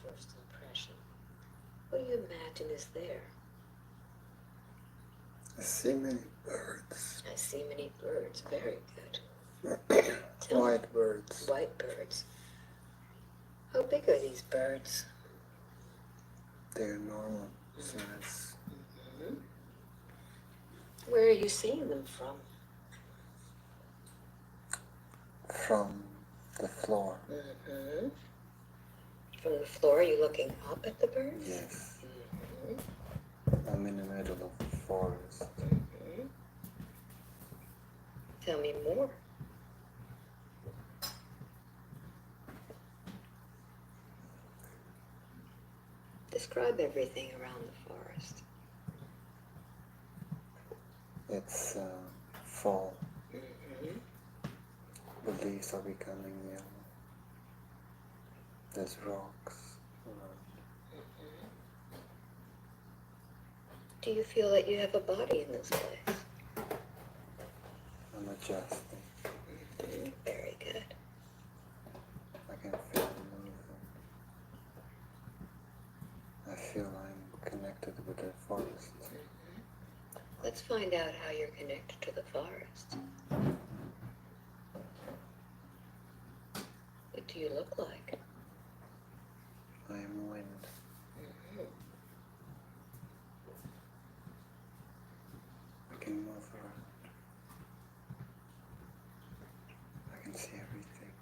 first impression? What do you imagine is there? I see many birds. I see many birds. Very good. White birds. White birds. How big are these birds? They're normal size. Mm-hmm. Where are you seeing them from? From the floor. Mm-hmm. From the floor, are you looking up at the birds? Yes. Mm-hmm. I'm in the middle of the forest. Mm-hmm. Tell me more. Describe everything around the forest. It's fall. Mm-hmm. The leaves are becoming yellow. There's rocks around. Mm-hmm. Do you feel that you have a body in this place? I'm adjusting. Mm-hmm. Very good. I can feel it moving. I feel I'm connected with the forest. Mm-hmm. Let's find out how you're connected to the forest. What do you look like? I am wind. Mm-hmm. I can move around. I can see everything.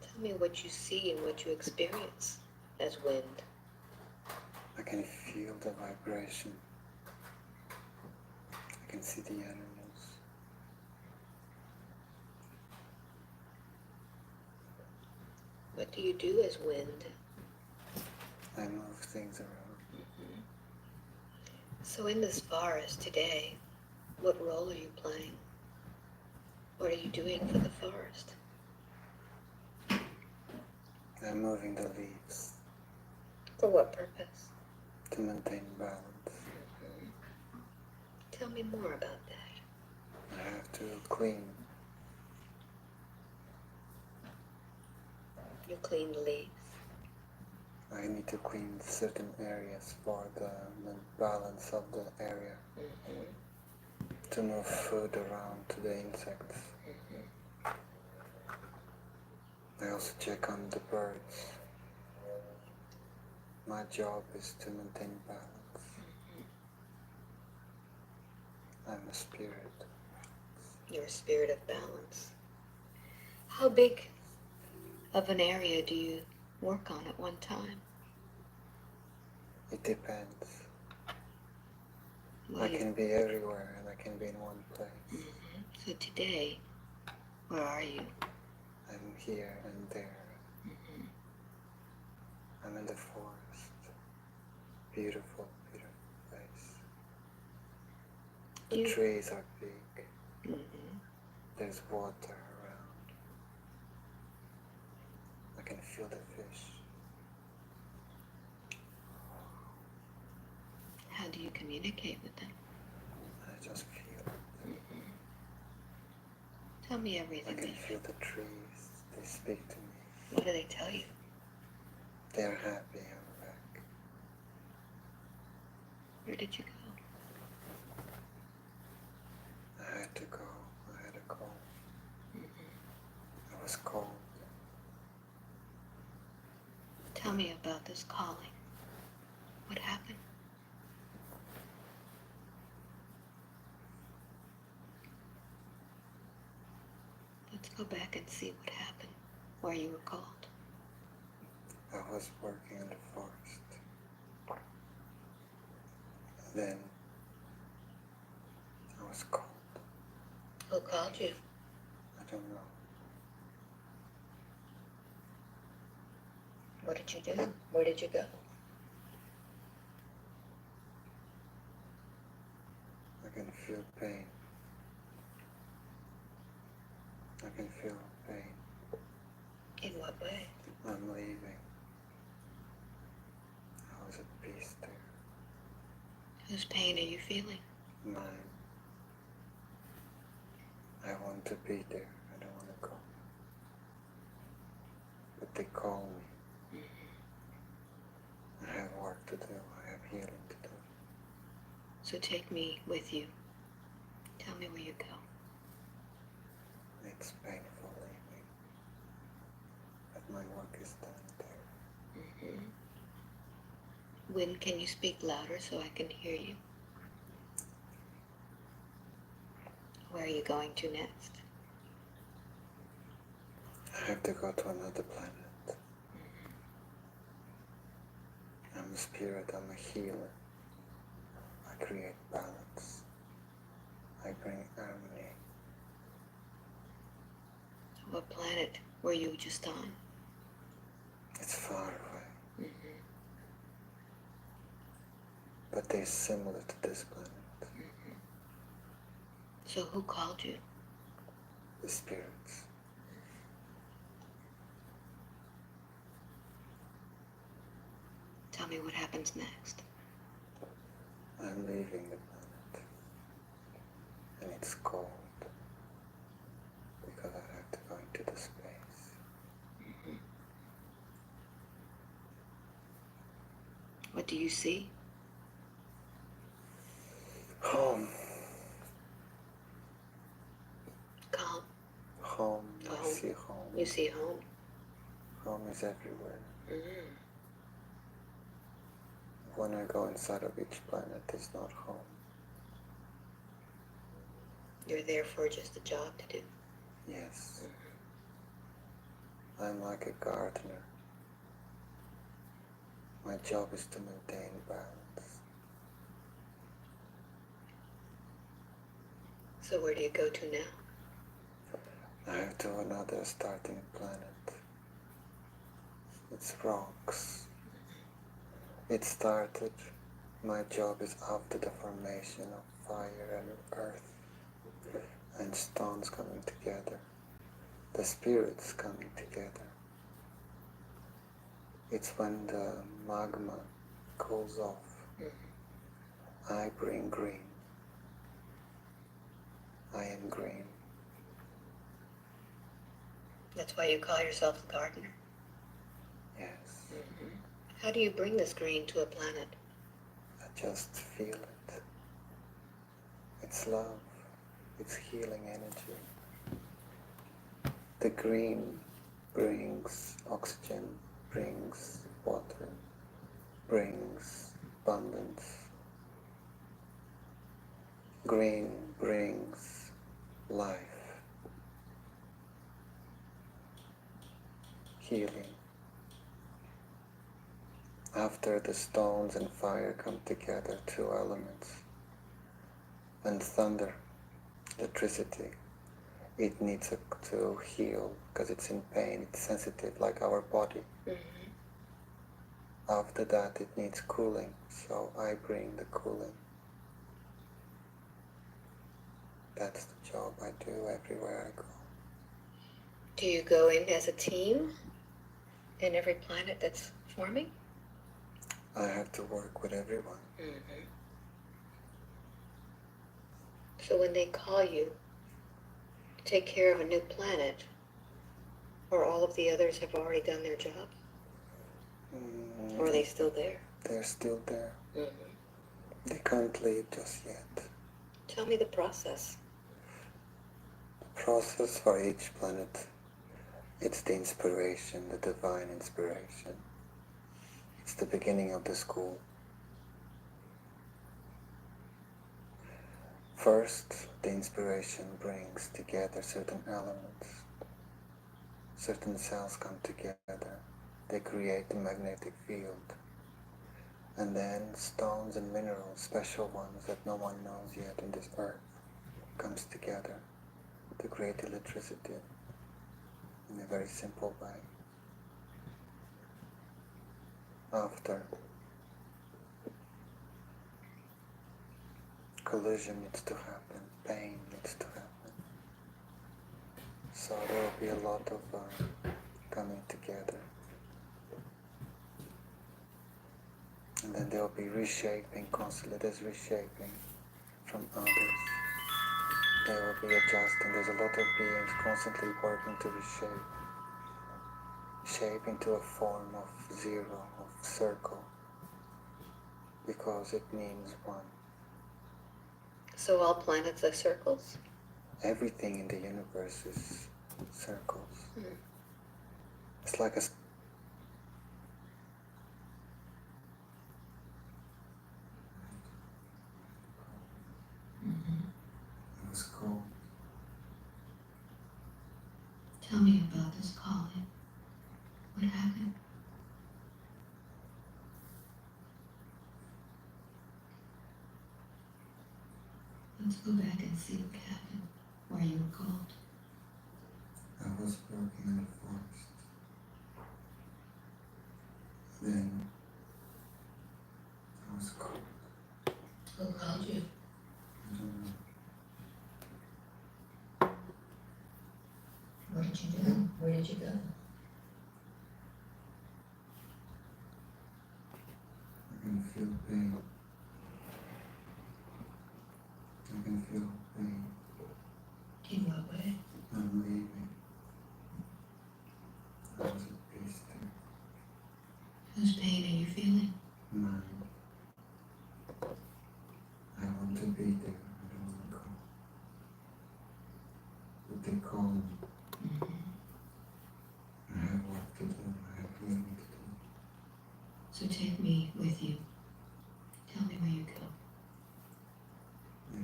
Tell me what you see and what you experience as wind. I can feel the vibration. I can see the animals. What do you do as wind? I move things around. Mm-hmm. So in this forest today, what role are you playing? What are you doing for the forest? I'm moving the leaves For what purpose? to maintain balance. Mm-hmm. Tell me more about that. I have to clean. You clean the leaves. I need to clean certain areas for the balance of the area. Mm-hmm. To move food around to the insects. Mm-hmm. I also check on the birds. My job is to maintain balance. Mm-hmm. I'm a spirit. You're a spirit of balance. How big of an area do you work on at one time? It depends. Well, I can be everywhere and I can be in one place. Mm-hmm. So today, where are you? I'm here and there. Mm-hmm. I'm in the forest. Beautiful, beautiful place. The trees are big. Mm-hmm. There's water around. I can feel the fish. How do you communicate with them? I just feel it. Mm-hmm. Tell me everything. I can feel the trees. They speak to me. What do they tell you? They're happy I'm back. Where did you go? I had to go. I had a call. Mm-hmm. I was cold. Tell me about this calling. What happened? Let's go back and see what happened, where you were called. I was working in the forest. Then I was called. Who called you? I don't know. What did you do? Where did you go? I can feel pain. I can feel pain. In what way? I'm leaving. I was at peace there. Whose pain are you feeling? Mine. I want to be there. I don't want to go. they call me. Mhm. I have work to do. I have healing to do. So take me with you. Tell me where you go. It's painful leaving, but my work is done there. Mhm. When can you speak louder so I can hear you? Where are you going to next? I have to go to another planet. I'm a spirit, I'm a healer. I create balance. I bring harmony. What planet were you just on? It's far away, Mhm. but they're similar to this planet. Mhm. So who called you? The spirits. Tell me what happens next. I'm leaving the planet, and it's cold because I have to go into the space. Mhm. What do you see? Home. Calm. Home. I Home. see home. You see home. Home is everywhere. Mm. When I go inside of each planet, it's not home. You're there for just a job to do. Yes. Mhm. I'm like a gardener. My job is to maintain balance. So where do you go to now? I have to another starting planet. It's rocks. It started. My job is after the formation of fire and earth and stones coming together. The spirits coming together. It's when the magma cools off. Mhm. I bring green. I am green. That's why you call yourself the gardener. Yes. Mhm. How do you bring this green to a planet? I just feel it. It's love. It's healing energy. The green brings oxygen, brings water, brings abundance. Green brings life, healing. After the stones and fire come together, two elements, and thunder, electricity, it needs to heal because it's in pain, it's sensitive like our body. Mhm. After that, it needs cooling, so I bring the cooling. That's the job I do everywhere I go. Do you go in as a team in every planet that's forming? I have to work with everyone. Mhm. So when they call you to take care of a new planet, or all of the others have already done their job, or are they still there? They're still there. Mhm. They can't leave just yet. Tell me the process. The process for each planet, it's the inspiration, the divine inspiration. It's the beginning of the school. First, the inspiration brings together certain elements. Certain cells come together. They create a magnetic field. And then stones and minerals, special ones that no one knows yet in this earth, comes together to create electricity in a very simple way. After, collision needs to happen, pain needs to happen. So there will be a lot of coming together. And then there will be reshaping, constantly there's reshaping from others. There will be adjusting. There's a lot of beings constantly working to reshape, shape into a form of zero, of circle, because it means one. So all planets are circles? Everything in the universe is circles. Hmm. It's like a It was cold. Tell me about this calling. What happened? Let's go back and see what happened. Why you were called. I was working in the forest. Then I was cold. Who called you? I don't know. What did you do? Where did you go? I can feel pain. I can feel pain. In what way? I'm leaving. I was at peace there. Whose pain are you feeling? Mine. I want to be there. I don't want to go. But they call me. I have work to do. I have healing to do. So take me with you. Tell me where you go.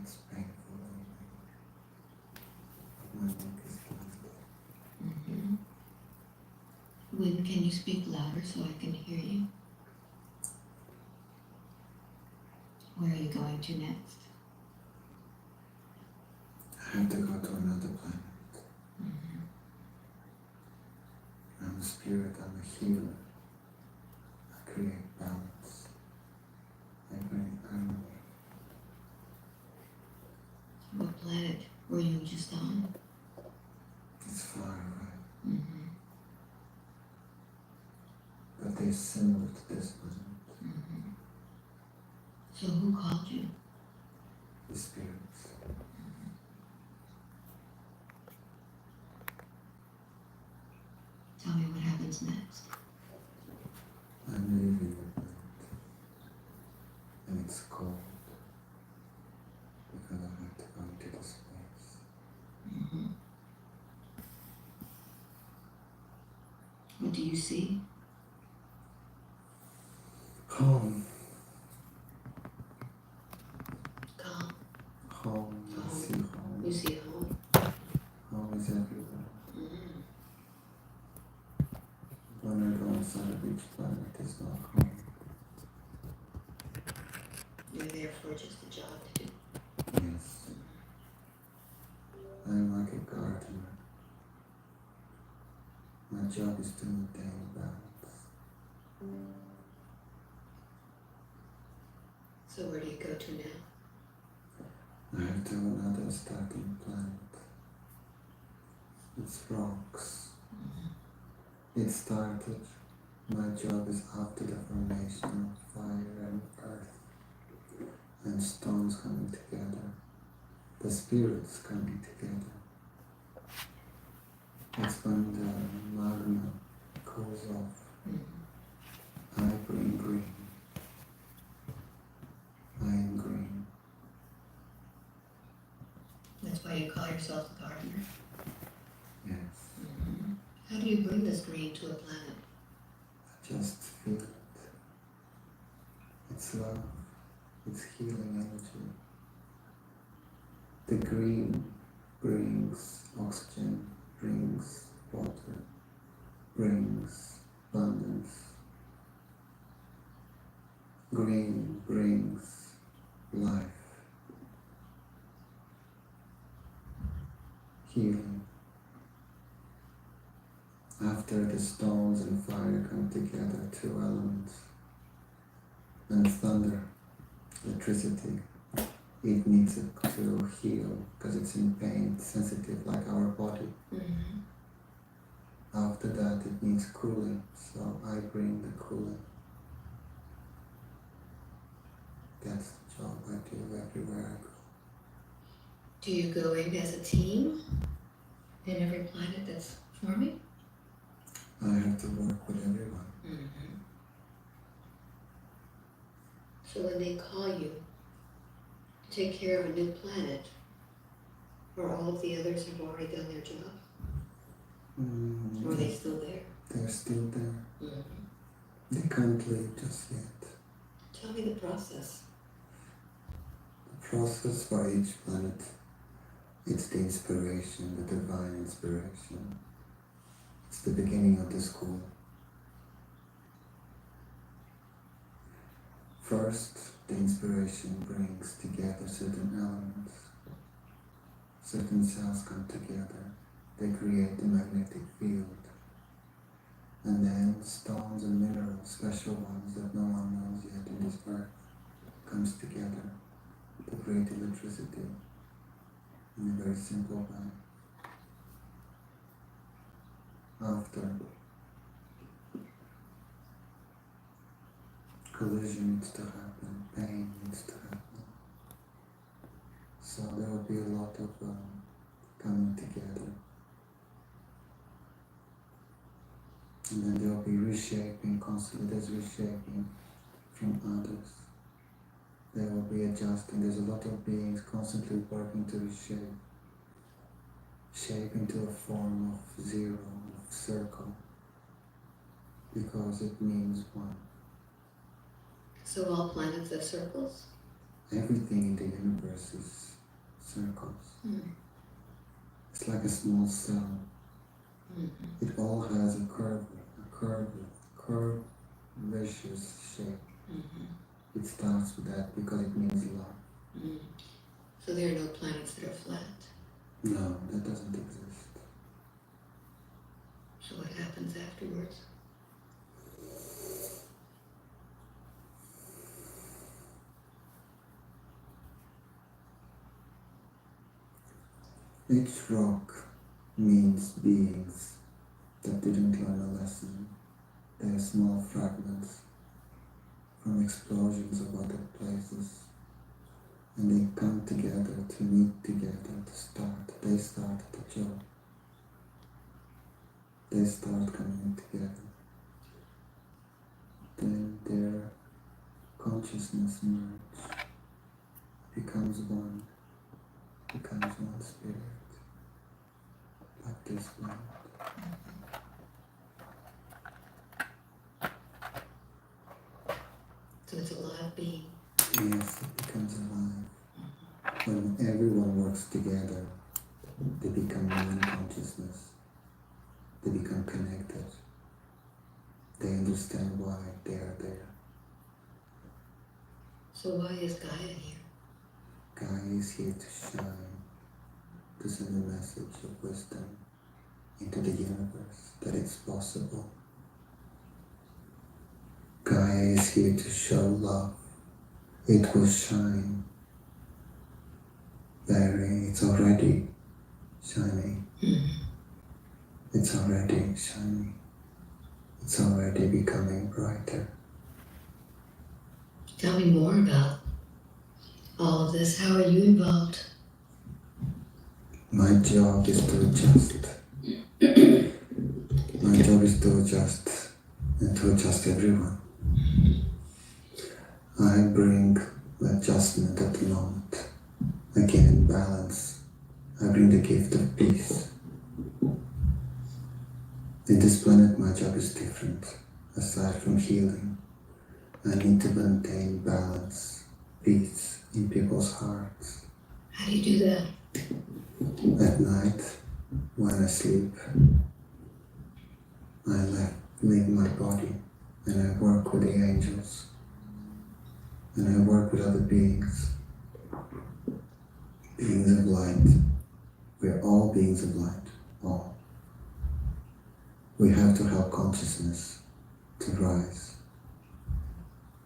It's painful. But my work is done. When can you speak louder so I can hear you? Where are you going to next? I have to go to another planet. I'm a spirit, I'm a healer. I create balance. I bring harmony. What planet were you just on? It's far away. But they're similar to this planet. So who called you? The spirits. Tell me what happens next. I'm leaving the planet. And it's cold. Because I have to go into this space. What do you see? Home. Calm. Home. I see home. You see home. Home is everywhere. When I go inside of each planet, it's not home. You're there for just a job to do. Yes. I'm like a gardener. My job is to maintain balance. So where do you go to now? I have to another starting planet. It's rocks. It started. My job is after the formation of fire and earth and stones coming together. The spirits coming together. It's when the magma goes off. I bring green. I am green. That's why you call yourself a gardener. Yes. How do you bring this green to a planet? I just feel it. It's love. It's healing energy. The green brings oxygen, brings water, brings abundance. Green brings life, healing. After the stones and fire come together, two elements, and thunder, electricity, it needs it to heal because it's in pain, it's sensitive like our body. After that, it needs cooling, so I bring the cooling. That's the job I do everywhere I go. Do you go in as a team in every planet that's forming? I have to work with everyone. Mm-hmm. So when they call you to take care of a new planet, or all of the others have already done their job, or are they still there? They're still there. Mm-hmm. They can't leave just yet. Tell me the process. The process for each planet, it's the inspiration, the divine inspiration. It's the beginning of the school. First, the inspiration brings together certain elements. Certain cells come together. They create a magnetic field. And then stones and minerals, special ones that no one knows yet in this earth, comes together to create electricity in a very simple way. After, collision needs to happen, pain needs to happen. So there will be a lot of coming together. And then there will be reshaping, constantly there's reshaping from others. There will be adjusting, there's a lot of beings constantly working to reshape, shape into a form of zero, of circle, because it means one. So all planets have circles? Everything in the universe is circles. It's like a small cell. Mm-hmm. It all has a curvaceous shape. Mm-hmm. It starts with that because it means love. Mm. So there are no planets that are flat. No, that doesn't exist. So what happens afterwards? Each rock means beings that didn't learn a lesson. They are small fragments from explosions of other places. And they come together to meet together to start. They start the job. They start coming together. Then their consciousness merge, becomes one spirit, like this one. So it's a live being. Yes, it becomes alive. When everyone works together, they become one consciousness. They become connected. They understand why they are there. So why is Gaia here? Gaia is here to shine, to send a message of wisdom into the universe, that it's possible. Gaia is here to show love. It will shine. It's already shining. It's already shining. It's already becoming brighter. Tell me more about all of this. How are you involved? My job is to adjust. My job is to adjust and to adjust everyone. I bring adjustment at the moment. Again, balance. I bring the gift of peace. In this planet, my job is different. Aside from healing, I need to maintain balance, peace in people's hearts. How do you do that? At night, when I sleep, I leave my body and I work with the angels and I work with other beings, beings of light. We're all beings of light, all. We have to help consciousness to rise.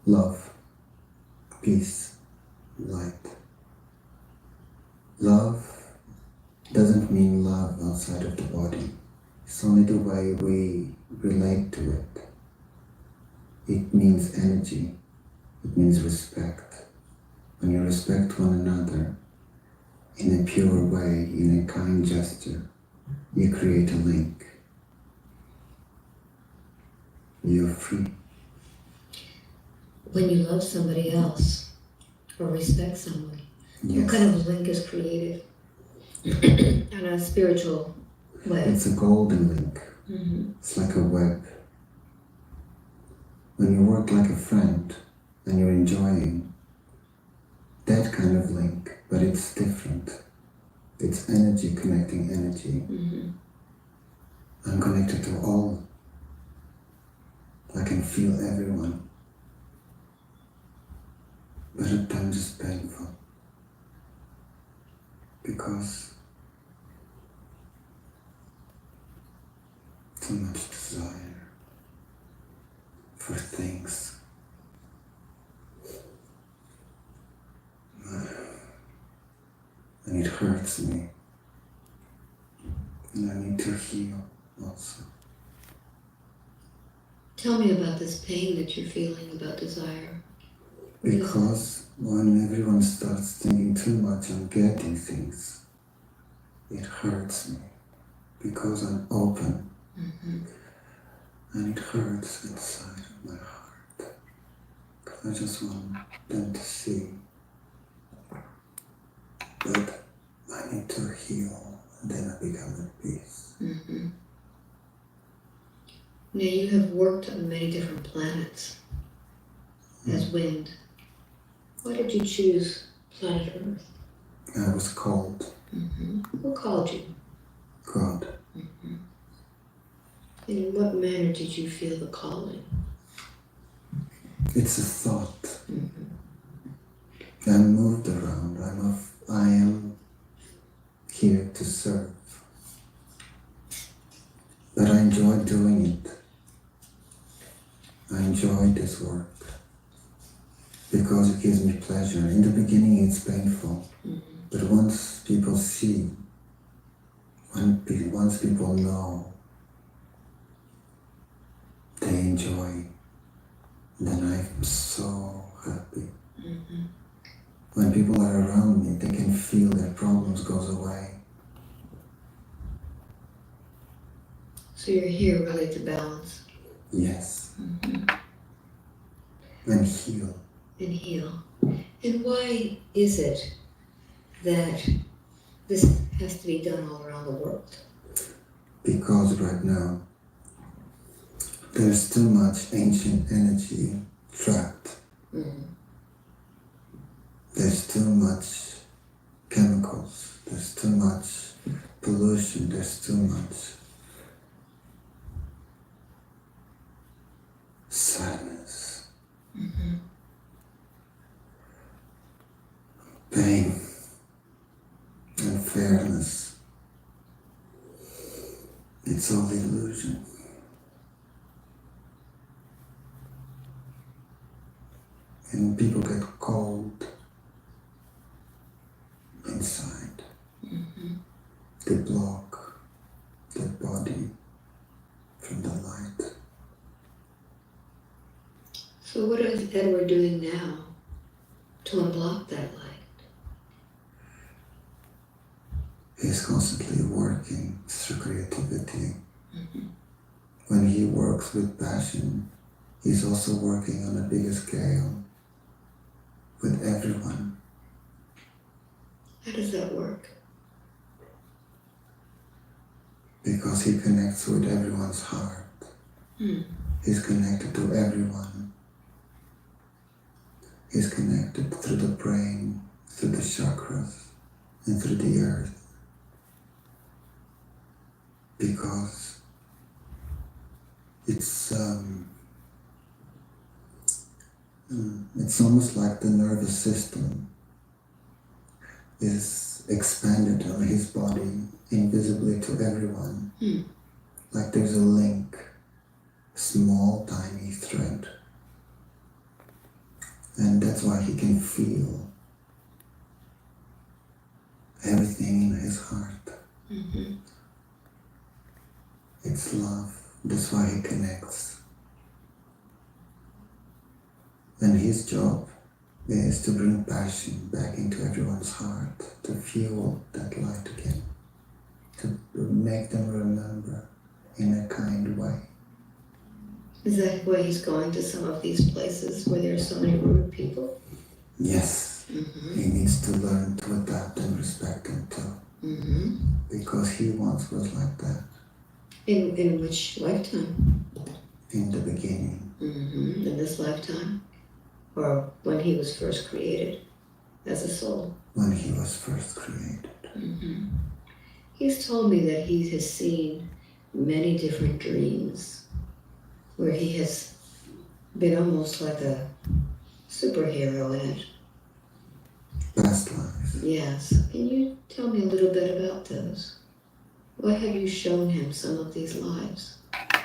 Love, peace, light. Love doesn't mean love outside of the body. It's only the way we relate to it. It means energy. It means respect. When you respect one another in a pure way, in a kind gesture, you create a link. you're free. When you love somebody else or respect someone, Yes. what kind of link is created in a spiritual way? It's a golden link. Mm-hmm. It's like a web. When you work like a friend and you're enjoying that kind of link, but it's different. It's energy connecting energy. Mm-hmm. I'm connected to all. I can feel everyone. But at times it's painful. Because too much desire for things. And it hurts me. And I need to heal also. Tell me about this pain that you're feeling about desire. Because when everyone starts thinking too much on getting things, it hurts me. Because I'm open. Mm-hmm. And it hurts inside of my heart. I just want them to see. But I need to heal, and then I become at peace. Mm-hmm. Now you have worked on many different planets as wind. Why did you choose planet Earth? I was called. Mm-hmm. Who called you? God. Mm-hmm. In what manner did you feel the calling? It's a thought. Mm-hmm. I'm moved around. I am here to serve. But I enjoy doing it. I enjoy this work because it gives me pleasure. In the beginning it's painful, but once people see, once people know, they enjoy, then I'm so happy. Mm-hmm. When people are around me, they can feel their problems goes away. So you're here really to balance. Yes. Mm-hmm. And heal. And heal. And why is it that this has to be done all around the world? Because right now, there's too much ancient energy trapped. Mm-hmm. There's too much chemicals. There's too much pollution. There's too much sadness. Mm-hmm. Pain. Unfairness. It's all illusion. And people get cold inside. Mm-hmm. They block their body from the light. So what is Edward doing now to unblock that light? He's constantly working through creativity. Mm-hmm. When he works with passion, he's also working on a bigger scale with everyone. How does that work? Because he connects with everyone's heart. Mm. He's connected to everyone. He's connected through the brain, through the chakras, and through the earth. Because it's almost like the nervous system is expanded on his body invisibly to everyone. Mm. Like there's a link, small, tiny thread. And that's why he can feel everything in his heart. Mm-hmm. It's love. That's why he connects. And his job is to bring passion back into everyone's heart, to fuel that light again, to make them remember in a kind way. Is that why he's going to some of these places where there are so many rude people? Yes, Mm-hmm. he needs to learn to adapt and respect them too. Mm-hmm. Because he once was like that. In which lifetime? In the beginning. Mm-hmm. In this lifetime? Or when he was first created as a soul? When he was first created. Mm-hmm. He's told me that he has seen many different dreams where he has been almost like a superhero in it. Past lives. Yes. Can you tell me a little bit about those? Why have you shown him some of these lives?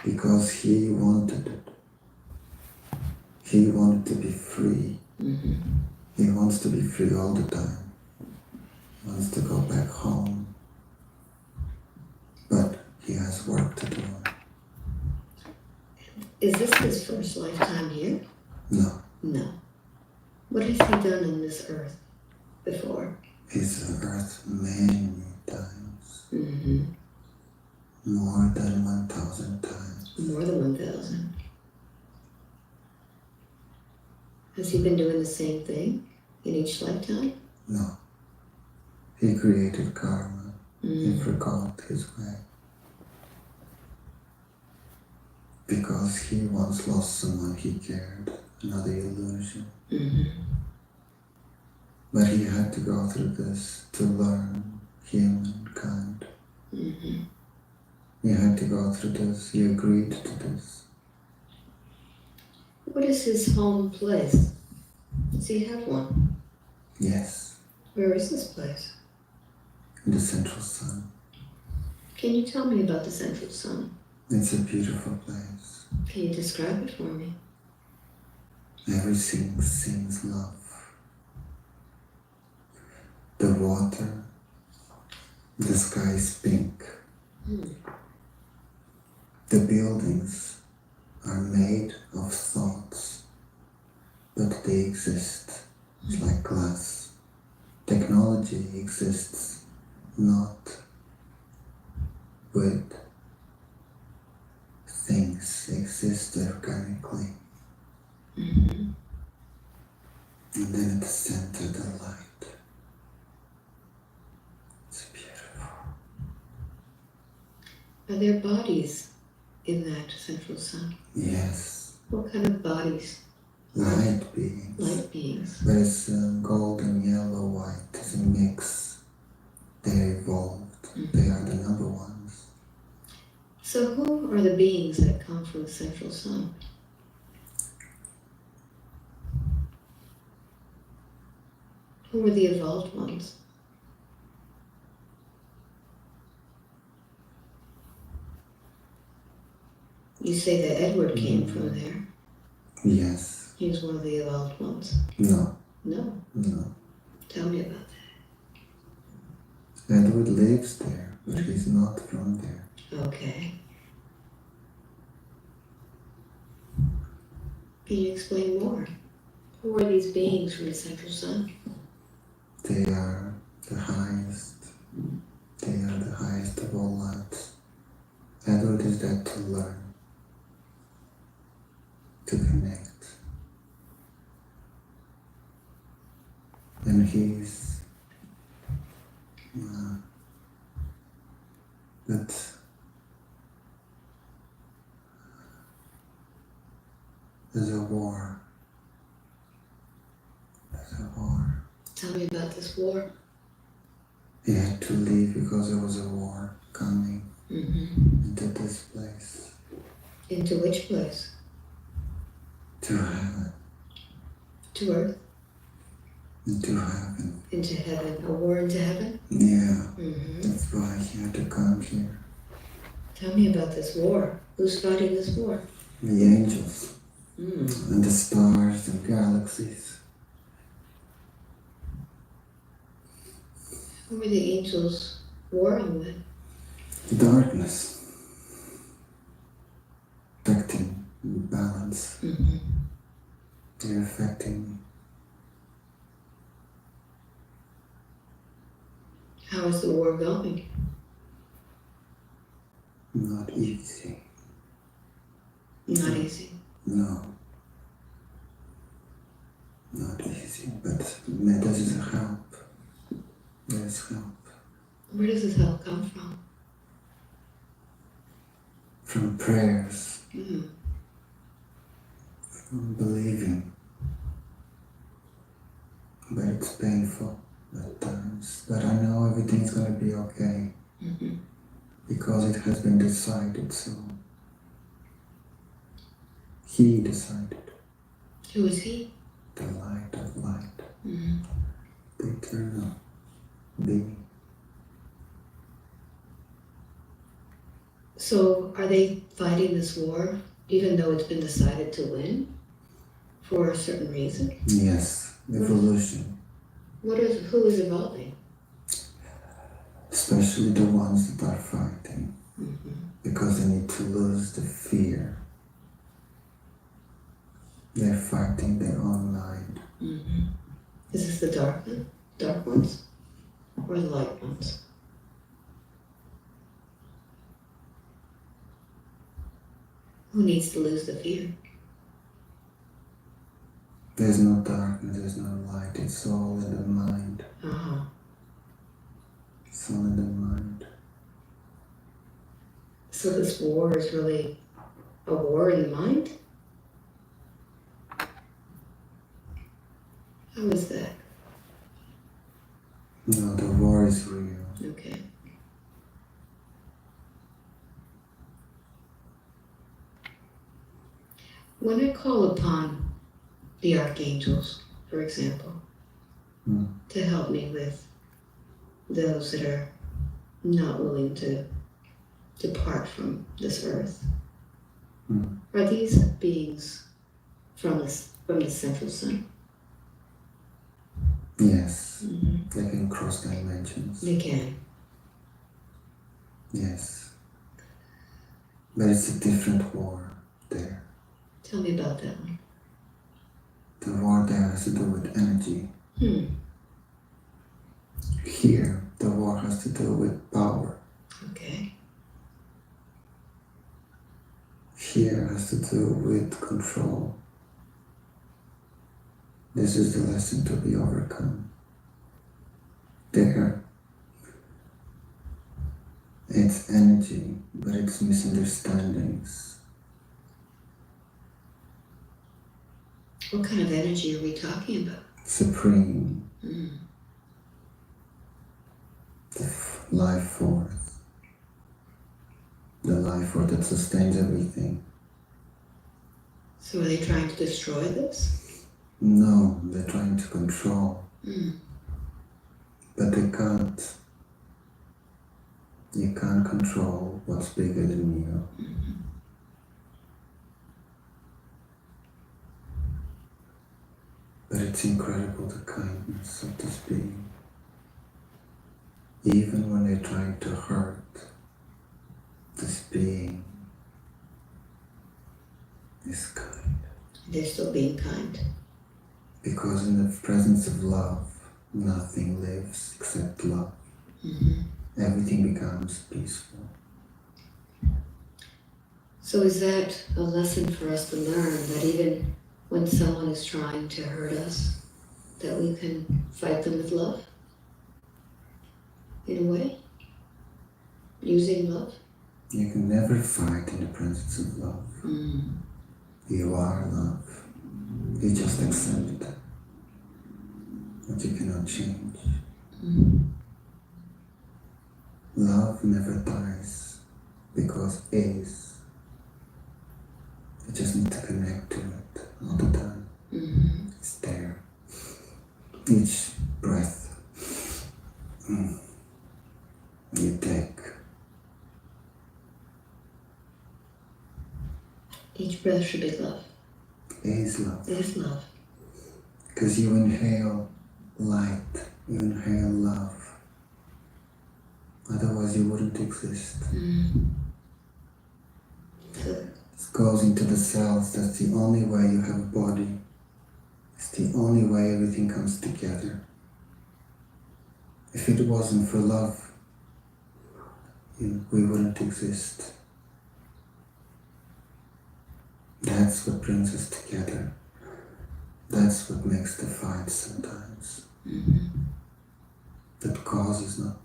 Because he wanted it. He wanted to be free. Mm-hmm. He wants to be free all the time. He wants to go back home. But he has work to do. Is this his first lifetime here? No. No. What has he done on this earth before? He's on earth many times. Mm-hmm. More than 1,000 times. More than 1,000. Has he been doing the same thing in each lifetime? No. He created karma. Mm-hmm. He forgot his way. Because he once lost someone he cared. Another illusion. Mm-hmm. But he had to go through this to learn humankind. Mm-hmm. He had to go through this. He agreed to this. What is his home place? Does he have one? Yes. Where is this place? In the central sun. Can you tell me about the central sun? It's a beautiful place. Can you describe it for me? Everything seems love. The water, the sky is pink. The buildings are made of thoughts, but they exist. It's like glass. Technology exists not with things, exist organically. Mm-hmm. And then at the center, the light. It's beautiful. Are there bodies in that central sun? Yes. What kind of bodies? Light beings. Light beings. But it's golden, yellow, white. It's a mix. They evolved. Mm-hmm. They are the number ones. So who are the beings that come from the central sun? Who are the evolved ones? You say that Edward came from there. Yes. He was one of the evolved ones. No. No. No. Tell me about Edward lives there, but he's not from there. that. Okay. Can you explain more? Who are these beings from the central sun? They are the highest. They are the highest of all lights. Edward is there to learn, to connect. And he's but there's a war. There's a war. Tell me about this war. He had to leave because there was a war coming into this place. Into which place? To heaven. To earth? Into heaven. Into heaven. A war into heaven? Yeah. Mm-hmm. That's why he had to come here. Tell me about this war. Who's fighting this war? The angels. Mm. And the stars and galaxies. Who are the angels warring with? Darkness. Affecting balance. Mm-hmm. They're affecting. How is the war going? Not easy. Not easy. No. Not easy, but this is a help. There's help. Where does this help come from? From prayers, Mm. from believing. But it's painful at times. But I know everything's going to be okay. Mm-hmm. Because it has been decided so. He decided. Who is he? The light of light. Mm-hmm. The eternal being. So are they fighting this war even though it's been decided to win for a certain reason? Yes, evolution. Who is evolving? Especially the ones that are fighting. Mm-hmm. Because they need to lose the fear. They're fighting their own mind. Mm-hmm. Is this the dark ones? Or the light ones? Who needs to lose the fear? There's no darkness, there's no light, it's all in the mind. Uh-huh. It's all in the mind. So this war is really a war in the mind? How is that? No, the war is real. Okay. When I call upon the archangels, for example, to help me with those that are not willing to depart from this earth, are these beings from the central sun? Yes, Mm-hmm. they can cross dimensions. They can. Yes. But it's a different war there. Tell me about that one. The war there has to do with energy. Here, the war has to do with power. Okay. Here has to do with control. This is the lesson to be overcome. There, it's energy, but it's misunderstandings. What kind of energy are we talking about? Supreme. Mm. The life force. The life force that sustains everything. So are they trying to destroy this? No, they're trying to control. But they can't. You can't control what's bigger than you. But it's incredible the kindness of this being. Even when they're trying to hurt this being is kind. They're still being kind. Because in the presence of love, nothing lives except love. Everything becomes peaceful. So is that a lesson for us to learn, that even when someone is trying to hurt us, that we can fight them with love? In a way? Using love? You can never fight in the presence of love. You are love. You just accept it. But you cannot change. Love never dies because is. You just need to connect to it all the time. It's there. Each breath you take. Each breath should be love. Is love. Is love. Because you inhale light, you inhale love. Otherwise you wouldn't exist. It goes into the cells. That's the only way you have a body. It's the only way everything comes together. If it wasn't for love, we wouldn't exist. That's what brings us together. That's what makes the fight sometimes. Mm-hmm. That causes, not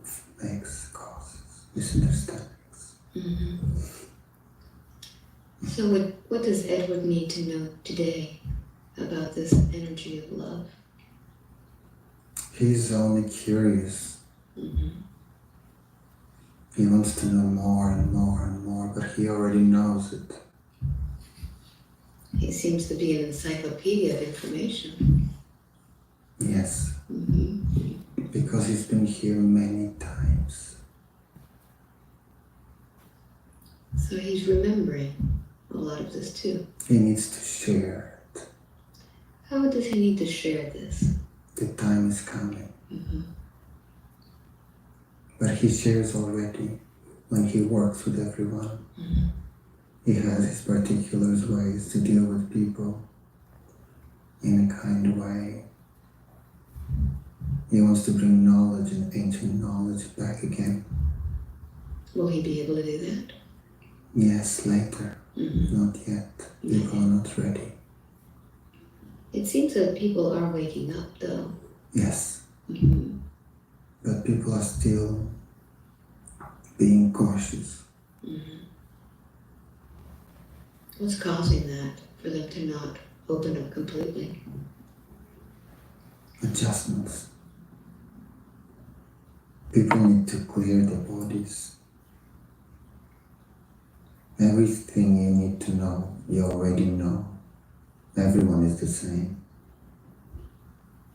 makes, causes misunderstandings. Mm-hmm. So what does Edward need to know today about this energy of love? He's only curious. Mm-hmm. He wants to know more and more and more, but he already knows it. He seems to be an encyclopedia of information. Yes, Mm-hmm. because he's been here many times. So he's remembering a lot of this too. He needs to share it. How does he need to share this? The time is coming. Mm-hmm. But he shares already when he works with everyone. Mm-hmm. He has his particular ways to deal with people in a kind way. He wants to bring knowledge and ancient knowledge back again. Will he be able to do that? Yes, later. Mm-hmm. Not yet. People are not ready. It seems that people are waking up though. Yes. Mm-hmm. But people are still being cautious. Mm-hmm. What's causing that for them to not open up completely? Adjustments. People need to clear their bodies. Everything you need to know, you already know. Everyone is the same.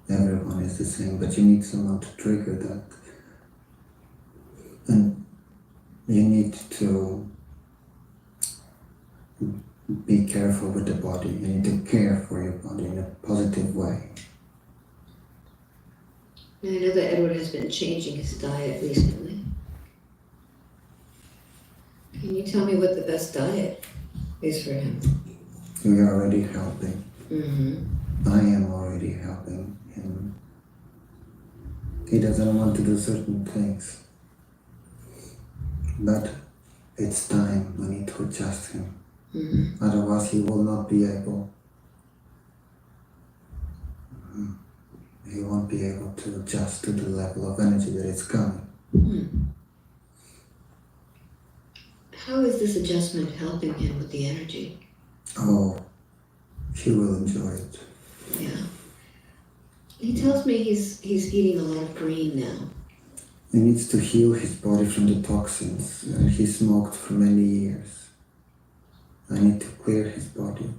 Everyone is the same, but you need someone to trigger that. And you need to be careful with the body. You need to care for your body in a positive way. I know that Edward has been changing his diet recently. Can you tell me what the best diet is for him? We are already helping. Mm-hmm. I am already helping him. He doesn't want to do certain things. But it's time. I need to adjust him. Mm-hmm. Otherwise he will not be able. He won't be able to adjust to the level of energy that is coming. Mm-hmm. How is this adjustment helping him with the energy? Oh, he will enjoy it. Yeah. He tells me he's eating a lot of green now. He needs to heal his body from the toxins he smoked for many years. I need to clear his body.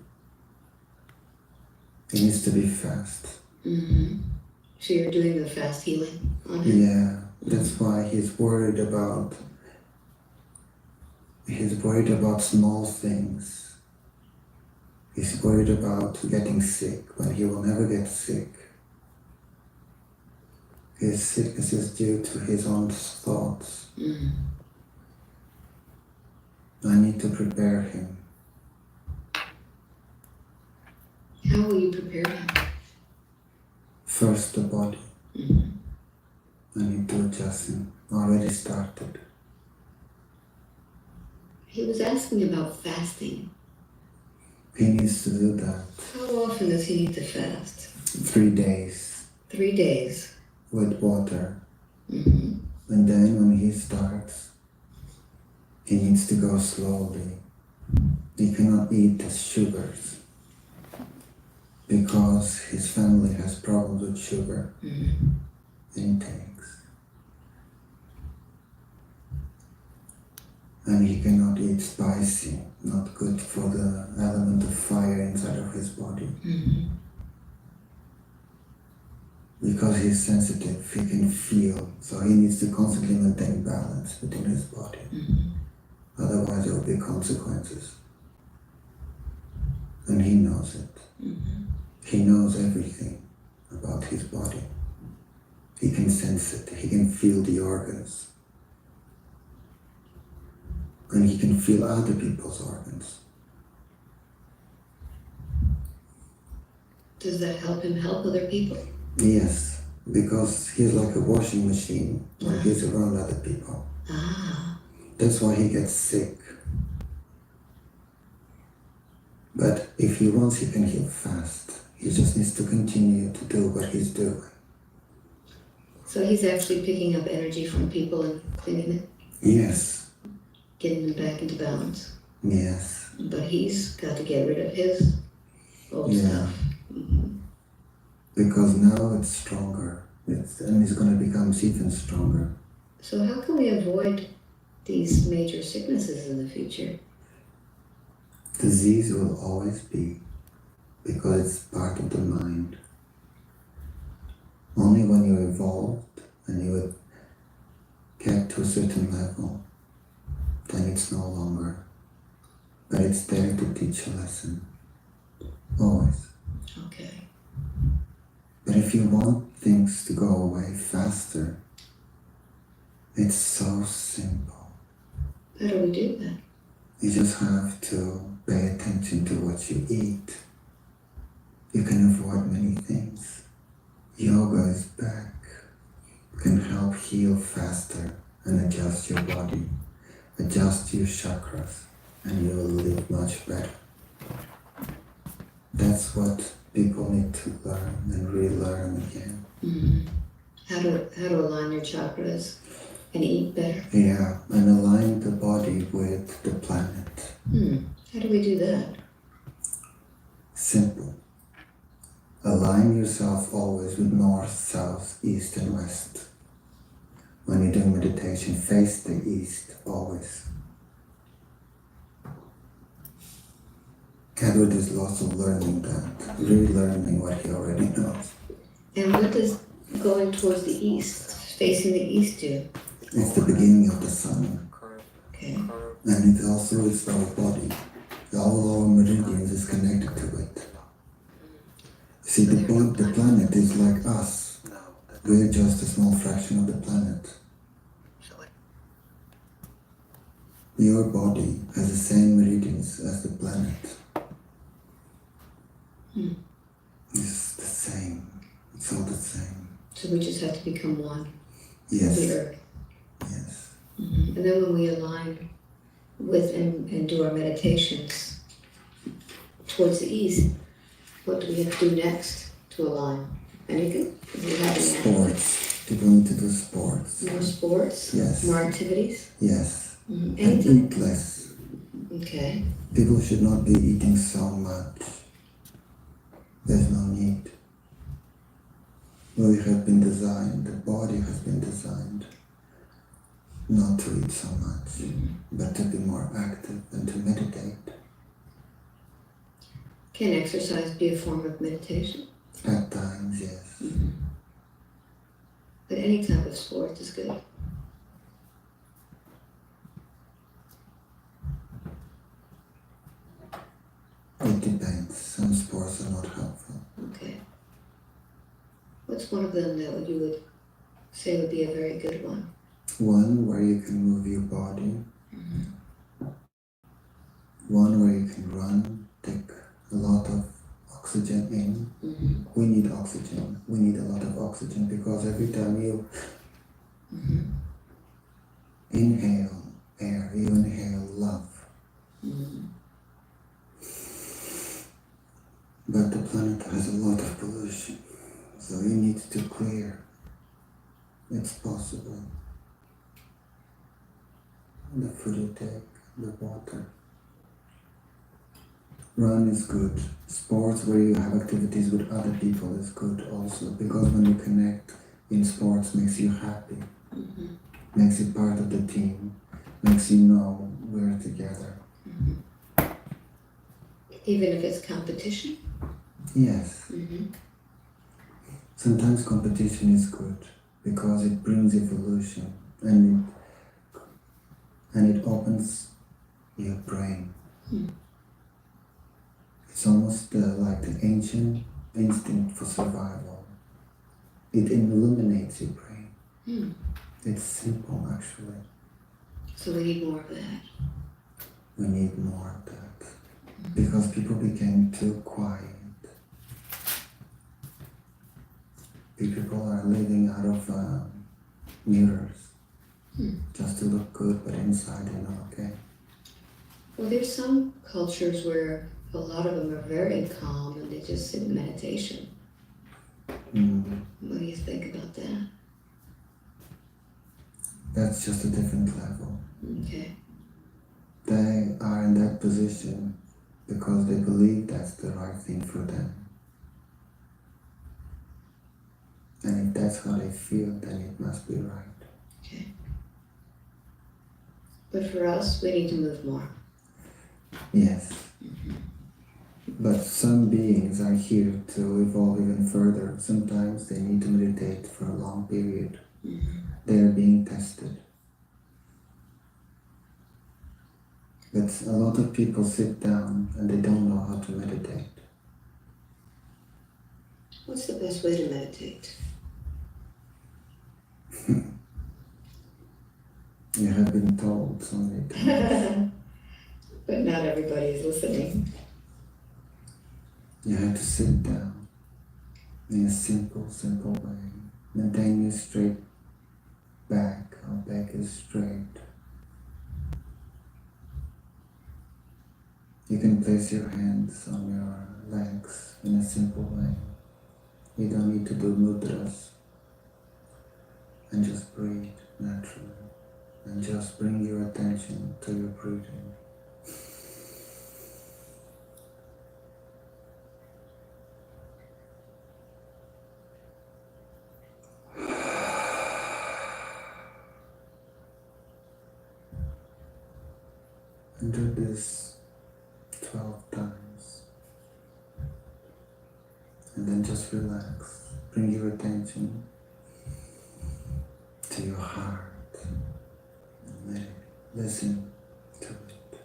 He needs to be fast. Mm-hmm. So you're doing the fast healing on him? Yeah, that's why he's worried about small things. He's worried about getting sick when he will never get sick. His sickness is due to his own thoughts. Mm-hmm. I need to prepare him. How will you prepare him? First, the body. Mm-hmm. I need to adjust him. Already started. He was asking about fasting. He needs to do that. How often does he need to fast? 3 days 3 days. with water. Mm-hmm. And then when he starts, he needs to go slowly. He cannot eat the sugars because his family has problems with sugar intakes. And he cannot eat spicy, not good for the element of fire inside of his body. Mm-hmm. Because he's sensitive, he can feel, so he needs to constantly maintain balance within his body. Mm-hmm. Otherwise there will be consequences. And he knows it. Mm-hmm. He knows everything about his body. He can sense it, he can feel the organs. And he can feel other people's organs. Does that help him help other people? Yes, because he's like a washing machine when he's around other people. Ah. That's why he gets sick. But if he wants, he can heal fast. He just needs to continue to do what he's doing. So he's actually picking up energy from people and cleaning it, Yes, getting them back into balance. yes, But he's got to get rid of his old yeah. stuff. Mhm. Because now it's stronger. And it's going to become even stronger. So how can we avoid these major sicknesses in the future? Disease will always be, because it's part of the mind. Only when you evolved and you get to a certain level, then it's no longer. But it's there to teach a lesson. Always. Okay. But if you want things to go away faster, it's so simple. How do we do that? You just have to pay attention to what you eat. You can avoid many things. Yoga is back. Can help heal faster and adjust your body, adjust your chakras, and you will live much better. That's what people need to learn and relearn again. Mm-hmm. How to align your chakras and eat better? Yeah, and align the body with the planet. How do we do that? Simple. Align yourself always with north, south, east, and west. When you do meditation, face the east always. Edward is also learning that, relearning what he already knows. And what does going towards the east, facing the east do? It's the beginning of the sun. Okay. And it also is our body. All our meridians is connected to it. See, the planet is like us. We're just a small fraction of the planet. Your body has the same meridians as the planet. It's the same. It's all the same. So we just have to become one Yes. with the earth. Yes. And then when we align with and do our meditations towards the east, what do we have to do next to align? Anything? Do we have any Sports. People need to do sports. more sports? Yes. More activities? Yes. And Anything? eat less. Okay. People should not be eating so much. There's no need. We have been designed, the body has been designed not to eat so much, but to be more active and to meditate. Can exercise be a form of meditation? At times, yes. But any type of sport is good. It depends. Some sports are not helpful. Okay. What's one of them that you would say would be a very good one? One where you can move your body. One where you can run, take a lot of oxygen in. We need oxygen. We need a lot of oxygen because every time you inhale air, you inhale love. But the planet has a lot of pollution, so you need to clear. It's possible. The food you take, the water. Run is good. Sports where you have activities with other people is good also, because when you connect in sports makes you happy, makes you part of the team, makes you know we're together. Even if it's competition? Yes. Sometimes competition is good because it brings evolution and it opens your brain. It's almost like the ancient instinct for survival. It illuminates your brain. It's simple, actually. So we need more of that. We need more of that because people became too quiet. People are living out of mirrors just to look good, but inside they're not okay. Well, there's some cultures where A lot of them are very calm and they just sit in meditation. What do you think about that? That's just a different level. Okay. They are in that position because they believe that's the right thing for them. And if that's how they feel, then it must be right. Okay. But for us, we need to move more. Yes. But some beings are here to evolve even further. Sometimes they need to meditate for a long period. They are being tested. But a lot of people sit down and they don't know how to meditate. What's the best way to meditate? You have been told so many times. But not everybody is listening. You have to sit down in a simple way. Maintain your straight back. Our back is straight. You can place your hands on your legs in a simple way. You don't need to do mudras. And just breathe naturally. And just bring your attention to your breathing. And do this 12 times. And then just relax. Bring your attention to your heart. And listen to it.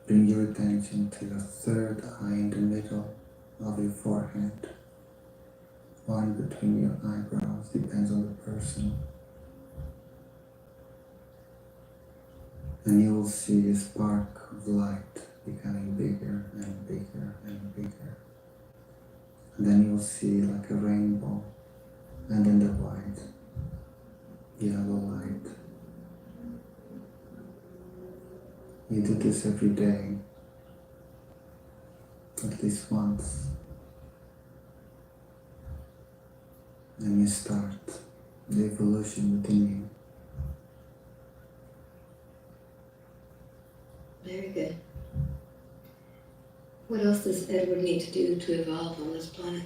Bring your attention to your third eye in the middle of your forehead. One between your eyebrows, depends on the person. And you will see a spark of light becoming bigger and bigger and bigger. And then you'll see like a rainbow, and then the white, yellow light. You do this every day, at least once. And you start the evolution within you. Very good. What else does Edward need to do to evolve on this planet?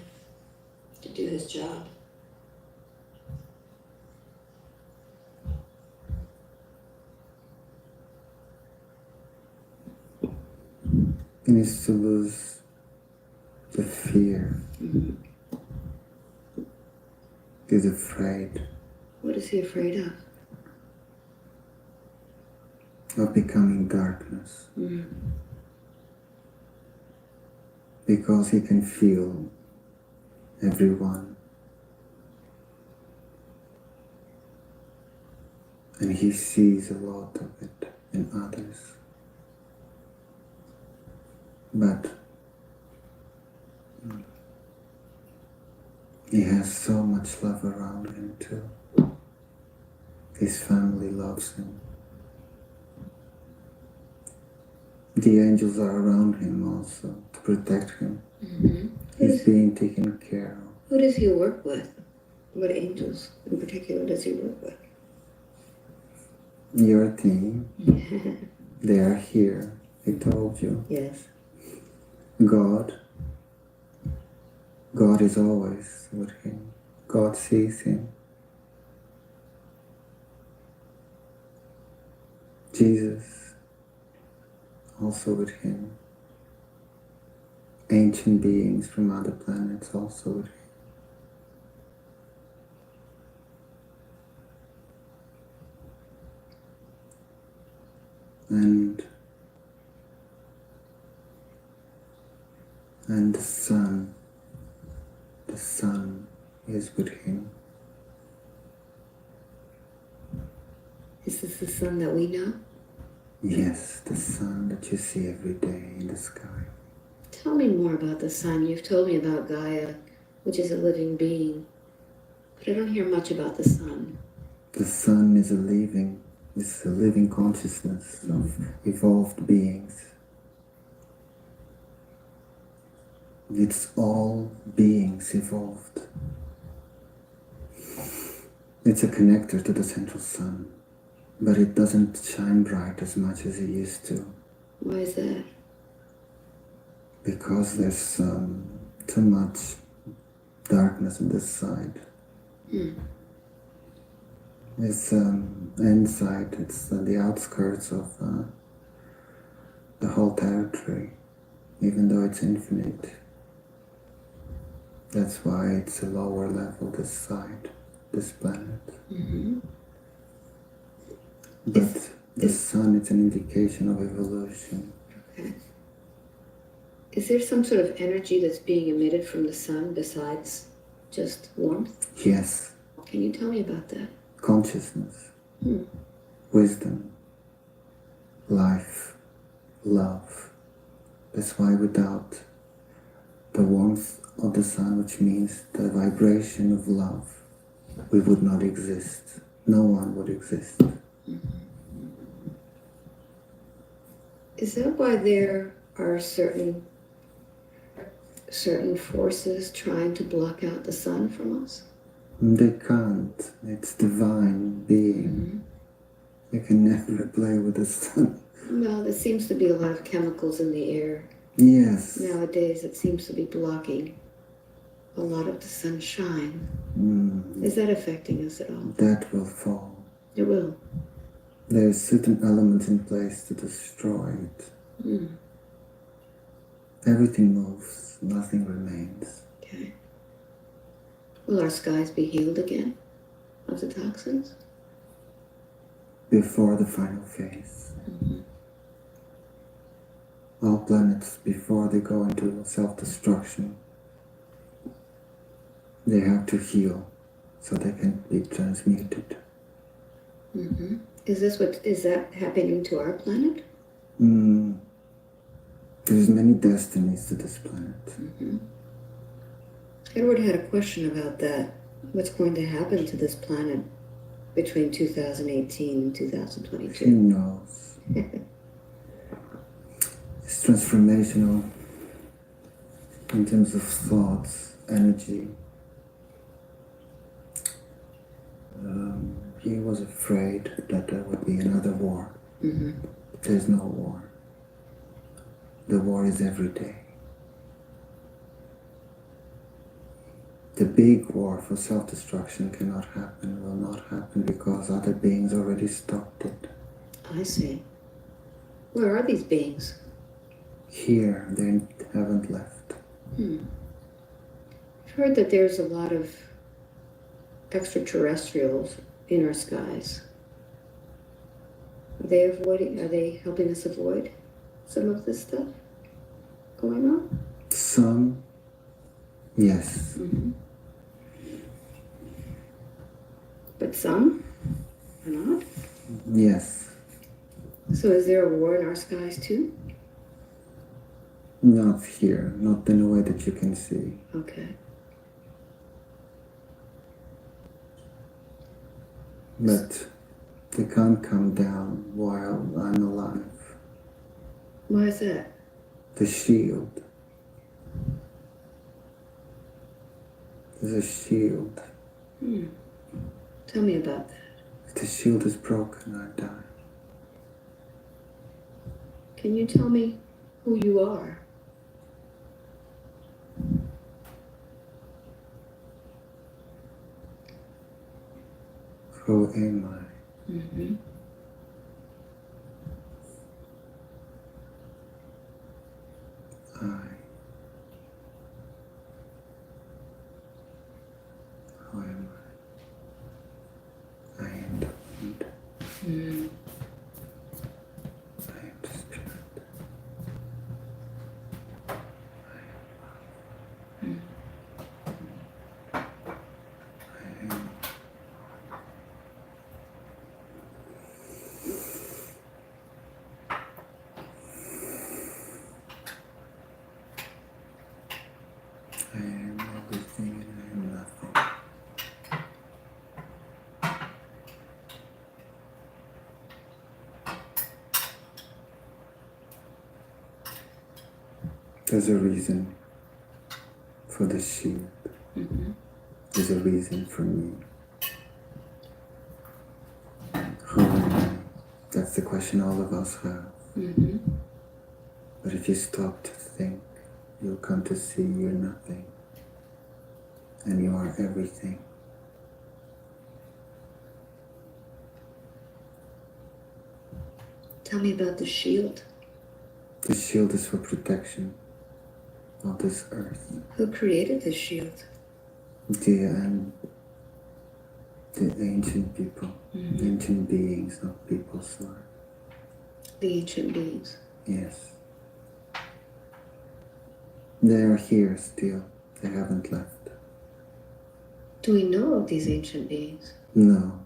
To do his job? He needs to lose the fear. He's afraid What is he afraid of? becoming darkness. Because he can feel everyone. And he sees a lot of it in others. But he has so much love around him too. His family loves him. The angels are around him also to protect him. He's being taken care of. Who does he work with? What angels in particular does he work with? Your team, they are here. I told you. Yes. God is always with him. God sees him. Jesus, also with him. Ancient beings from other planets also with him. And the sun is with him. Is this the sun that we know? Yes, the sun that you see every day in the sky. Tell me more about the sun. You've told me about Gaia, which is a living being, but I don't hear much about the sun. The sun is a living consciousness of evolved beings. It's all beings evolved. It's a connector to the central sun, but it doesn't shine bright as much as it used to. Why is that? Because there's too much darkness on this side. It's inside, it's on the outskirts of the whole territory, even though it's infinite. That's why it's a lower level, this side, this planet. But the sun, it's an indication of evolution. Okay. Is there some sort of energy that's being emitted from the sun besides just warmth? Yes, Can you tell me about that? consciousness, wisdom, life, love. That's why without the warmth of the sun, which means the vibration of love, we would not exist. No one would exist. Is that why there are certain forces trying to block out the sun from us? They can't. It's divine being. They can never play with the sun. Well, there seems to be a lot of chemicals in the air. Yes. Nowadays, it seems to be blocking a lot of the sunshine. Is that affecting us at all? That will fall. It will. There's certain elements in place to destroy it. Everything moves, nothing remains. Okay. Will our skies be healed again of the toxins? Before the final phase. All planets, before they go into self-destruction, they have to heal so they can be transmuted. Is that happening to our planet? There's many destinies to this planet. Edward had a question about that. What's going to happen to this planet between 2018 and 2022? Who knows? It's transformational in terms of thoughts, energy. He was afraid that there would be another war. There's no war. The war is every day. The big war for self-destruction cannot happen, will not happen, because other beings already stopped it. I see. Where are these beings? Here, they haven't left. I've heard that there's a lot of extraterrestrials in our skies. Are they helping us avoid some of this stuff going on? Some, yes. But some are not? Yes. So is there a war in our skies too? Not here, not in a way that you can see. Okay. But they can't come down while I'm alive. Why is that? The shield. There's a shield. Tell me about that. If the shield is broken, I die. Can you tell me who you are? Who am I? Who am I? I am the wind. I am the spirit. I am. I am everything and I am nothing. There's a reason for the shield. Mm-hmm. There's a reason for me. Who am I? That's the question all of us have. Mm-hmm. But if you stop to think, you'll come to see you're nothing. And you are everything. Tell me about the shield. The shield is for protection of this earth. Who created the shield? The ancient people, Mm-hmm. ancient beings, not people, sorry. The ancient beings. Yes. They are here still. They haven't left. Do we know of these ancient beings? No.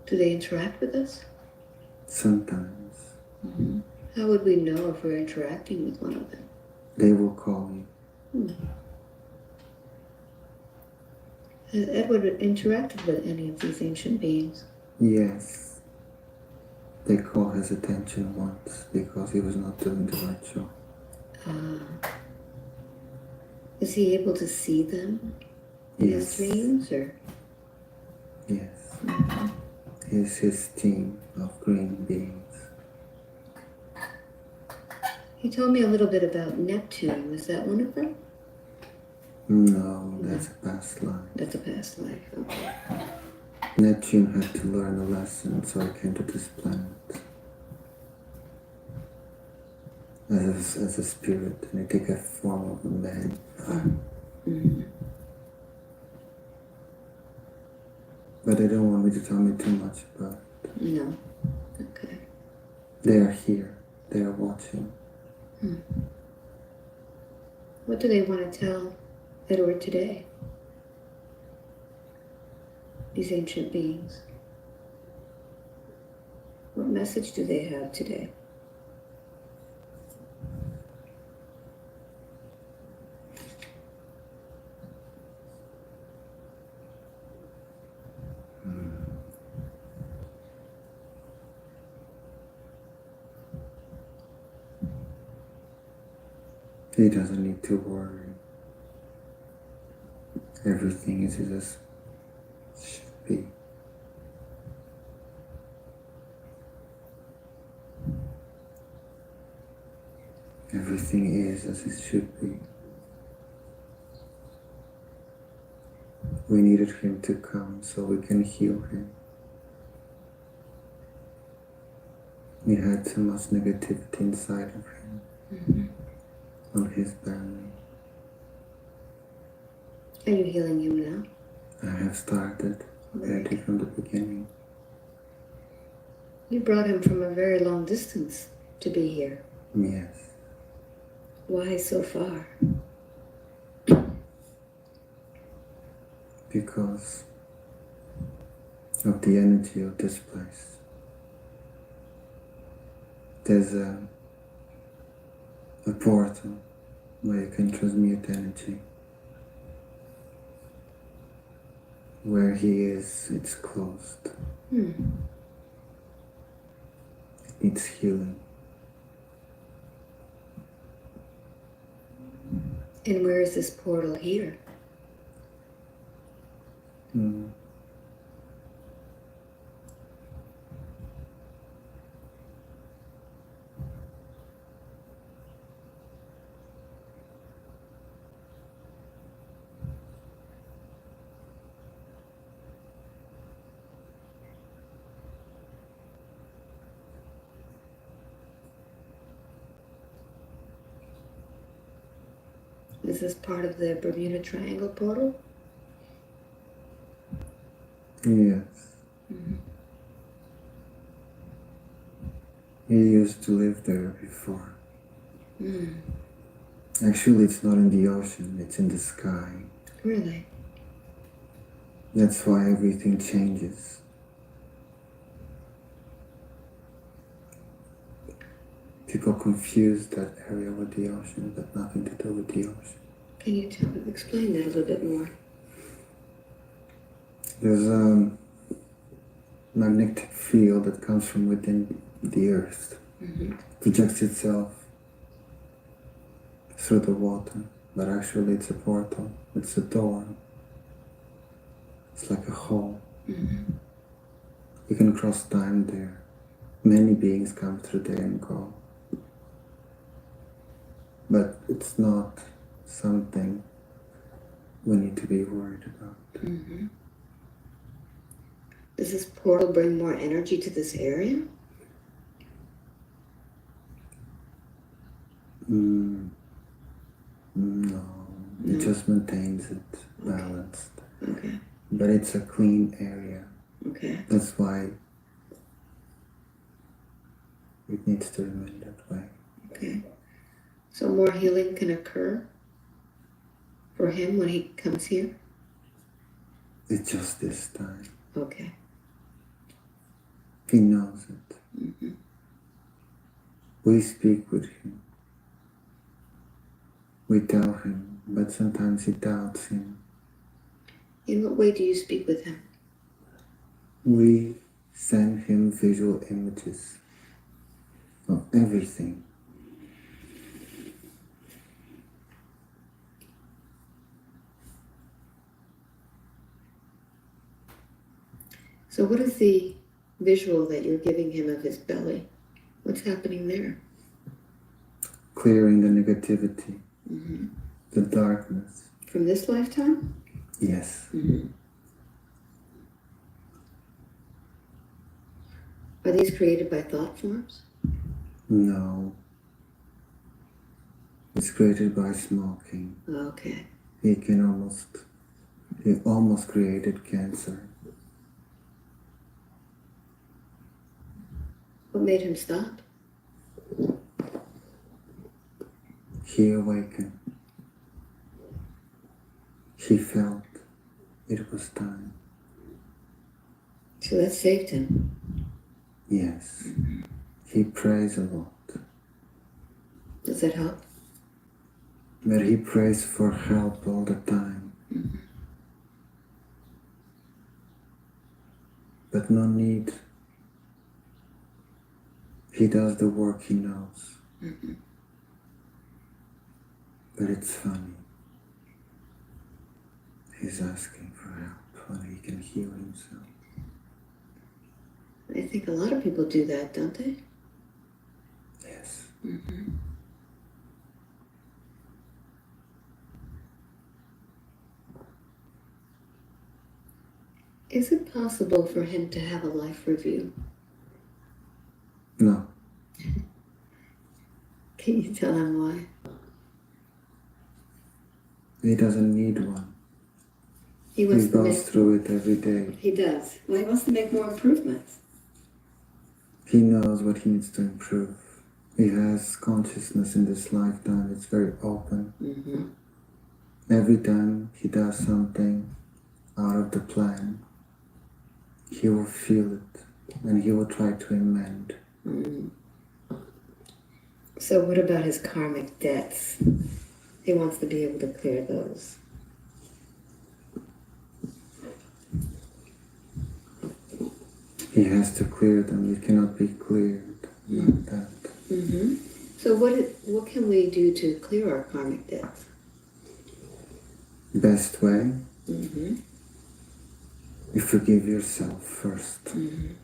Do they interact with us? Sometimes. Mm-hmm. How would we know if we're interacting with one of them? They will call you. Has Edward interacted with any of these ancient beings? Yes. They called his attention once because he was not doing the right job. Is he able to see them in his dreams, or? Yes. He's his team of green beings. He told me a little bit about Neptune. Was that one of them? No, that's a past life. That's a past life. Okay. Neptune had to learn a lesson, so he came to this planet as a spirit, and he took a form of a man. Mm-hmm. But they don't want me to tell me too much about it. No. Okay. They are here. They are watching. What do they want to tell Edward today? These ancient beings. What message do they have today? He doesn't need to worry. Everything is as it should be. Everything is as it should be. We needed him to come so we can heal him. He had too much negativity inside of him. Mm-hmm. On his belly. Are you healing him now? I have started already from the beginning. You brought him from a very long distance to be here. Yes. Why so far? Because of the energy of this place. There's a portal where you can transmute energy. Where he is, it's closed. It needs healing. And where is this portal here? Is this part of the Bermuda Triangle portal? Yes. He used to live there before. Actually, it's not in the ocean, it's in the sky. Really? That's why everything changes. People confuse that area with the ocean, but nothing to do with the ocean. Can you explain that a little bit more? There's a magnetic field that comes from within the earth. Projects itself through the water, but actually it's a portal, it's a door. It's like a hole. Mm-hmm. You can cross time there. Many beings come through there and go. But it's not something we need to be worried about. Mm-hmm. Does this portal bring more energy to this area? No, it just maintains it balanced. Okay. But it's a clean area. Okay. That's why it needs to remain that way. Okay. So more healing can occur for him when he comes here? It's just this time. Okay. He knows it. Mm-hmm. We speak with him. We tell him, but sometimes he doubts him. In what way do you speak with him? We send him visual images of everything. So what is the visual that you're giving him of his belly? What's happening there? Clearing the negativity, Mm-hmm. the darkness. From this lifetime? Yes. Mm-hmm. Are these created by thought forms? No. It's created by smoking. Okay. He almost created cancer. What made him stop? He awakened. He felt it was time. So that saved him. Yes. He prays a lot. Does that help? But he prays for help all the time. Mm-hmm. But no need. He does the work he knows. Mm-hmm. But it's funny. He's asking for help when he can heal himself. I think a lot of people do that, don't they? Yes. Mm-hmm. Is it possible for him to have a life review? No. Can you tell him why? He doesn't need one. He He goes through it every day. He does. Well, he wants to make more improvements. He knows what he needs to improve. He has consciousness in this lifetime. It's very open. Mm-hmm. Every time he does something out of the plan, he will feel it and he will try to amend. Mm-hmm. So what about his karmic debts? He wants to be able to clear those. He has to clear them. It cannot be cleared like that. Mm-hmm. So what can we do to clear our karmic debts? Best way, Mm-hmm. you forgive yourself first. Mm-hmm.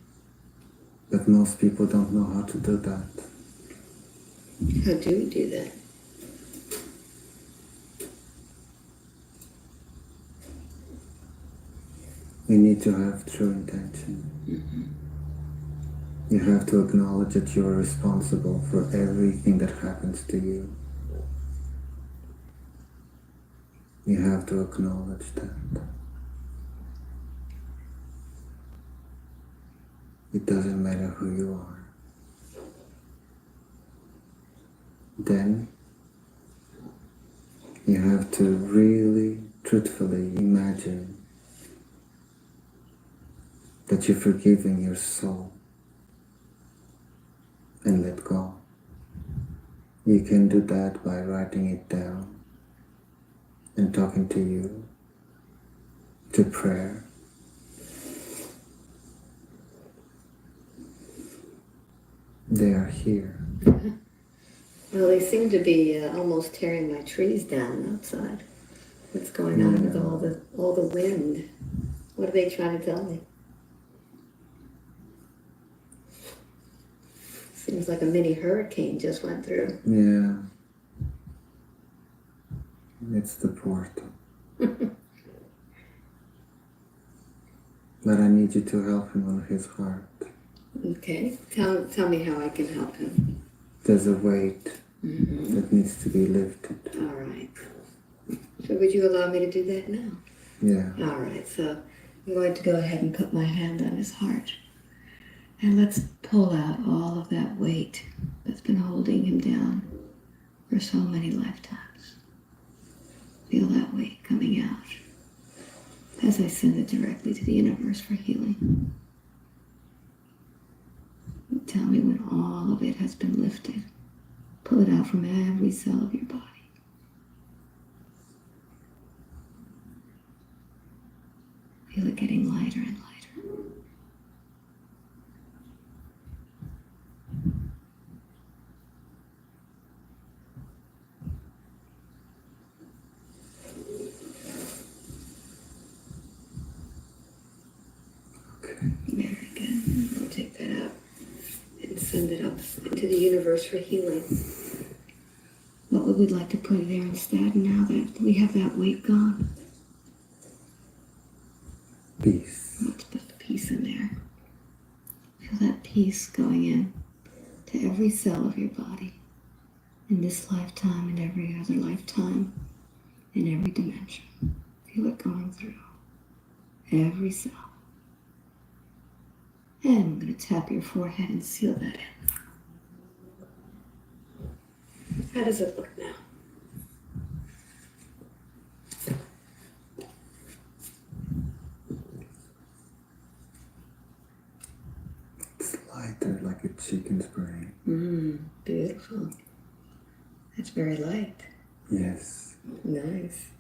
But most people don't know how to do that. How do we do that? You need to have true intention. Mm-hmm. You have to acknowledge that you are responsible for everything that happens to you. You have to acknowledge that. It doesn't matter who you are. Then you have to really, truthfully imagine that you're forgiving your soul and let go. You can do that by writing it down and talking to you, to prayer. They are here. Well, they seem to be almost tearing my trees down outside. What's going on with all the wind? What are they trying to tell me? Seems like a mini hurricane just went through. Yeah. It's the portal. But I need you to help him on his heart. Okay. Tell me how I can help him. There's a weight that needs to be lifted. All right. So would you allow me to do that now? Yeah. All right. So I'm going to go ahead and put my hand on his heart. And let's pull out all of that weight that's been holding him down for so many lifetimes. Feel that weight coming out as I send it directly to the universe for healing. Tell me when all of it has been lifted. Pull it out from every cell of your body. Feel it getting lighter and lighter. Okay. Very good. We'll take that out and send it up into the universe for healing. What would we like to put there instead now that we have that weight gone? Peace. Let's put the peace in there. Feel that peace going in to every cell of your body in this lifetime and every other lifetime in every dimension. Feel it going through every cell. And I'm going to tap your forehead and seal that in. How does it look now? It's lighter like a chicken's brain. Beautiful. That's very light. Yes. Nice.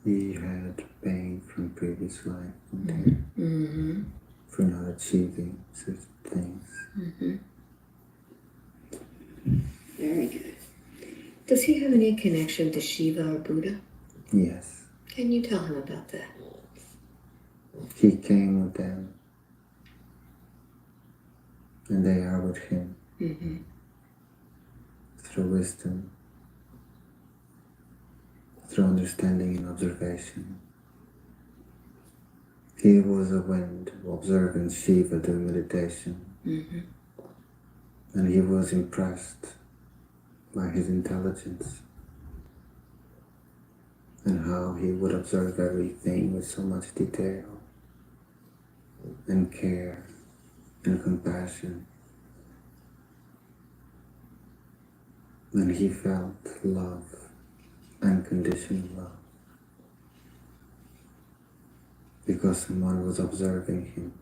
He had pain from previous life and for not achieving certain things. Very good. Does he have any connection to Shiva or Buddha? Yes. Can you tell him about that? He came with them. And they are with him. Through wisdom. Through understanding and observation. He was a wind observing Shiva doing meditation. And he was impressed by his intelligence and how he would observe everything with so much detail and care and compassion. And he felt love, unconditional love, because someone was observing him.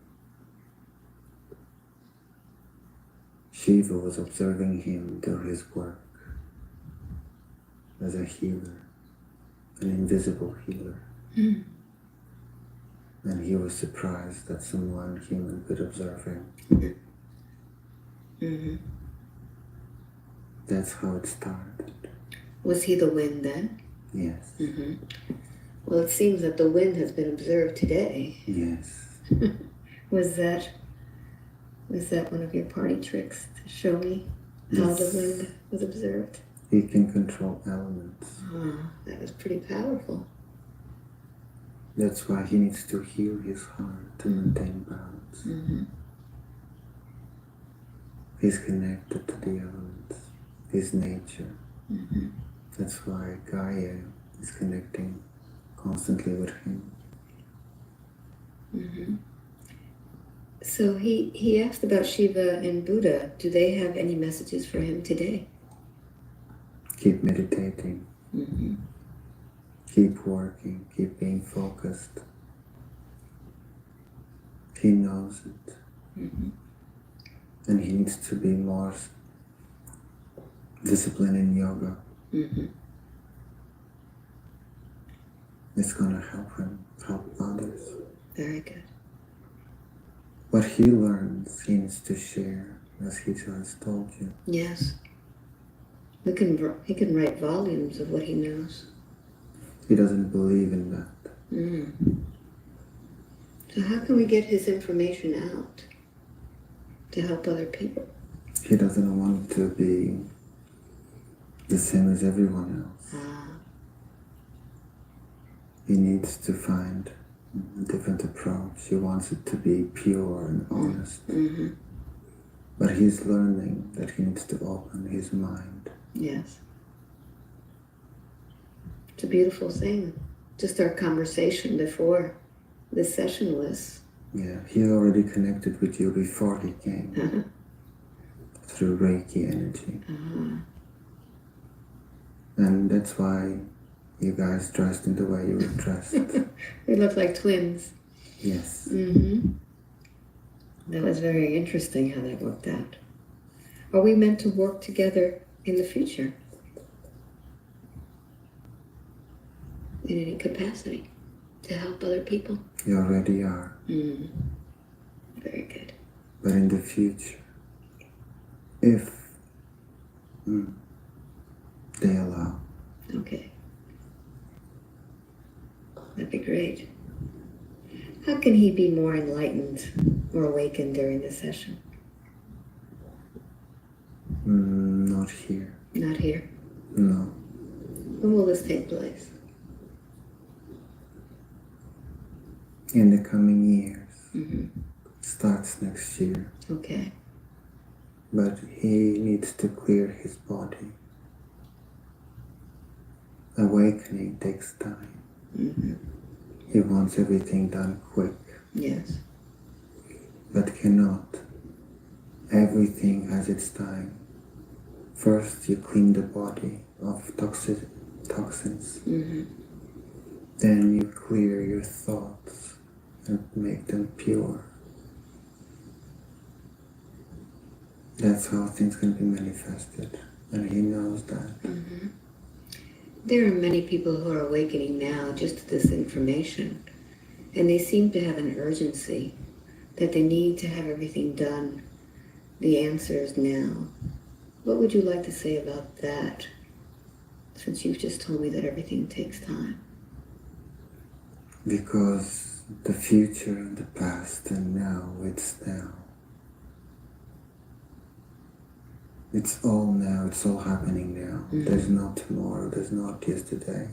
Shiva was observing him do his work as a healer, an invisible healer. And he was surprised that someone human could observe him. That's how it started. Was he the wind then? Yes. Well, it seems that the wind has been observed today. Yes. Was that one of your party tricks to show me how the wind was observed? He can control elements. That was pretty powerful. That's why he needs to heal his heart to maintain balance. He's connected to the elements, his nature. That's why Gaia is connecting constantly with him. So he asked about Shiva and Buddha. Do they have any messages for him today? Keep meditating. Keep working. Keep being focused. He knows it. And he needs to be more disciplined in yoga. It's going to help him help others. Very good. What he learns, he needs to share as he just told you. Yes. He can write volumes of what he knows. He doesn't believe in that. So how can we get his information out to help other people? He doesn't want to be the same as everyone else. He needs to find a different approach. He wants it to be pure and honest. But he's learning that he needs to open his mind. Yes. It's a beautiful thing. Just our conversation before this session was. Yeah, he already connected with you before he came. Through Reiki energy. And that's why you guys dressed in the way you were dressed. We look like twins. Yes. That was very interesting how that worked out. Are we meant to work together in the future? In any capacity? To help other people? You already are. Very good. But in the future, if they allow. Okay. That'd be great. How can he be more enlightened or awakened during the session? Not here. Not here. No. When will this take place? In the coming years. Starts next year. Okay. But he needs to clear his body. Awakening takes time. He wants everything done quick. Yes. But cannot. Everything has its time. First you clean the body of toxins. Then you clear your thoughts and make them pure. That's how things can be manifested. And he knows that. There are many people who are awakening now just to this information, and they seem to have an urgency that they need to have everything done, the answers now. What would you like to say about that, since you've just told me that everything takes time? Because the future and the past and now, it's now. It's all now, it's all happening now. There's no tomorrow, there's not yesterday.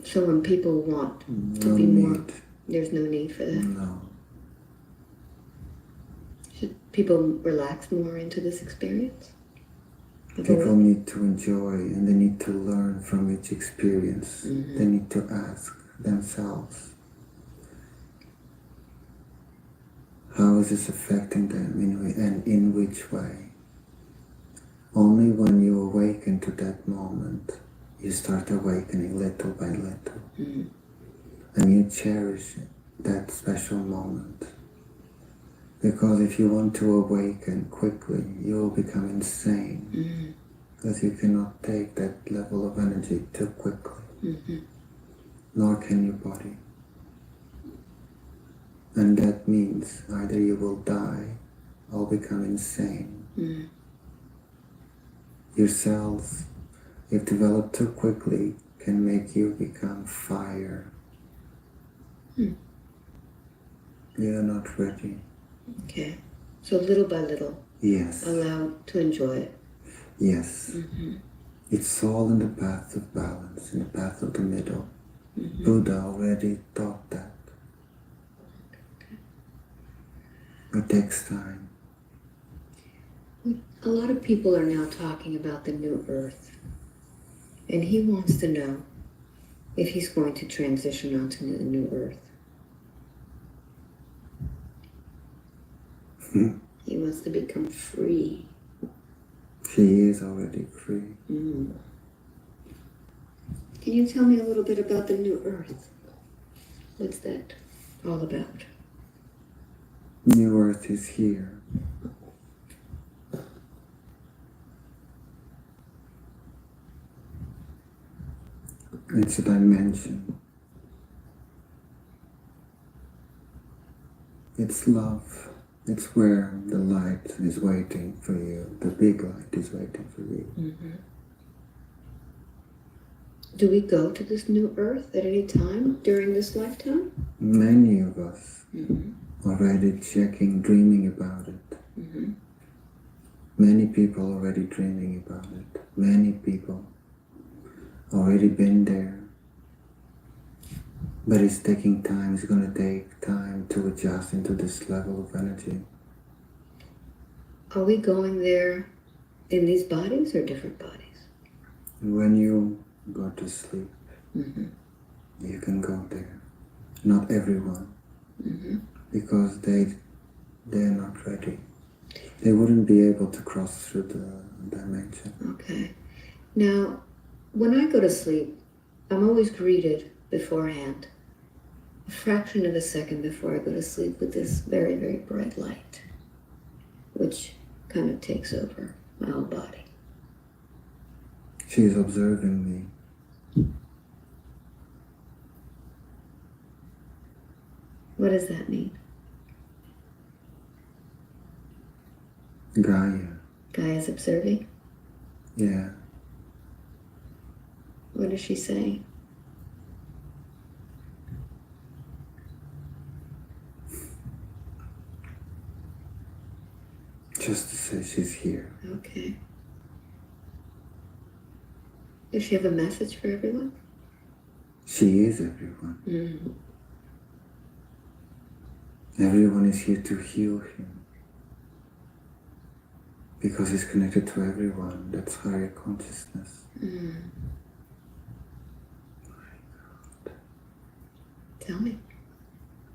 So when people want to No be more, need. there's no need for that? No. Should people relax more into this experience? People need to enjoy and they need to learn from each experience. They need to ask themselves, how is this affecting them and in which way? Only when you awaken to that moment, you start awakening little by little. And you cherish that special moment. Because if you want to awaken quickly, you will become insane. Because you cannot take that level of energy too quickly. Nor can your body. And that means either you will die or become insane. Your cells, if developed too quickly, can make you become fire. You're not ready. Okay. So little by little. Yes. Allow to enjoy it. Yes. It's all in the path of balance, in the path of the middle. Buddha already taught that. It takes time. A lot of people are now talking about the new earth. And he wants to know if he's going to transition onto the new earth. He wants to become free. He is already free. Can you tell me a little bit about the new earth? What's that all about? New earth is here. It's a dimension. It's love. It's where the light is waiting for you. The big light is waiting for you. Mm-hmm. Do we go to this new earth at any time during this lifetime? Many of us Mm-hmm. already checking, dreaming about it. Mm-hmm. Many people already dreaming about it. Many people already been there. But it's taking time. It's going to take time to adjust into this level of energy. Are we going there in these bodies or different bodies? When you go to sleep, Mm-hmm. you can go there. Not everyone, Mm-hmm. because they're not ready. They wouldn't be able to cross through the dimension. Okay. Now, when I go to sleep, I'm always greeted beforehand, a fraction of a second before I go to sleep, with this very, very bright light, which kind of takes over my whole body. She's observing me. What does that mean? Gaia. Gaia's observing? Yeah. What is she saying? Just to say she's here. Okay. Does she have a message for everyone? She is everyone. Mm. Everyone is here to heal him. Because he's connected to everyone. That's higher consciousness. Mm. Tell me,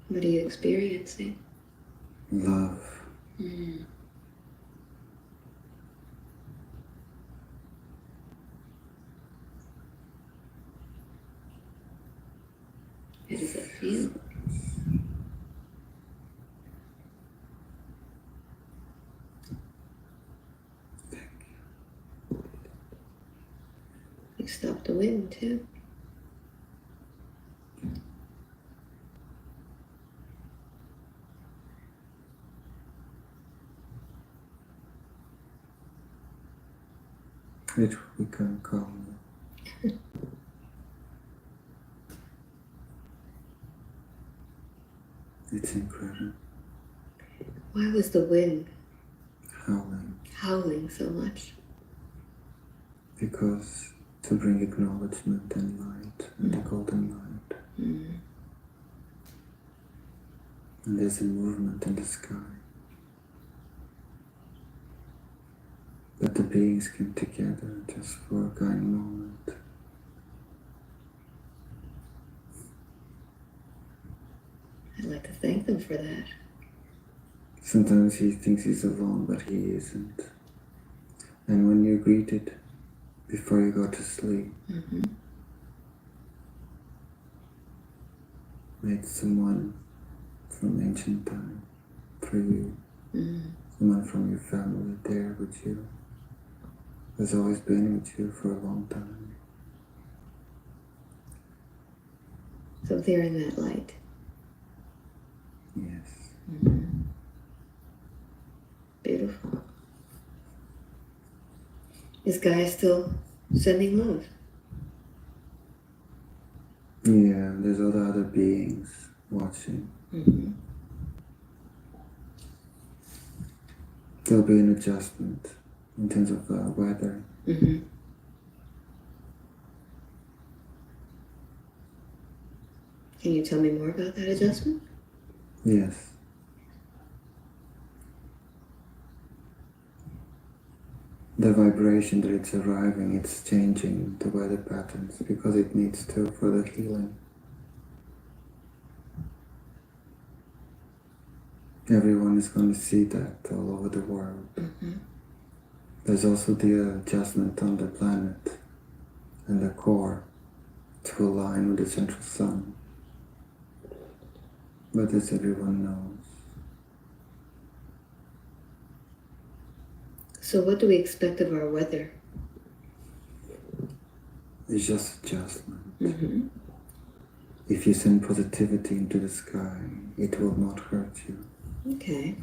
what are you experiencing? Love. Mm. How does that feel? You stopped the wind too. It will become calm. It's incredible. Why was the wind Howling. so much? Because to bring acknowledgement and light, and the golden light. Mm. And there's a movement in the sky. But the beings came together just for a kind moment. I'd like to thank them for that. Sometimes he thinks he's alone, but he isn't. And when you're greeted before you go to sleep, Mm-hmm. it's someone from ancient time for you, Mm. someone from your family there with you, has always been with you for a long time. So they're in that light. Yes. Mm-hmm. Beautiful. Is Gaia still sending love? Yeah, there's all the other beings watching. Mm-hmm. There'll be an adjustment in terms of weather. Mm-hmm. Can you tell me more about that adjustment? Yes. The vibration that it's arriving, it's changing the weather patterns because it needs to for the healing. Everyone is going to see that all over the world. Mm-hmm. There's also the adjustment on the planet and the core to align with the central sun. But as everyone knows, So what do we expect of our weather? it's just adjustment. Mm-hmm. If you send positivity into the sky, it will not hurt you. Okay.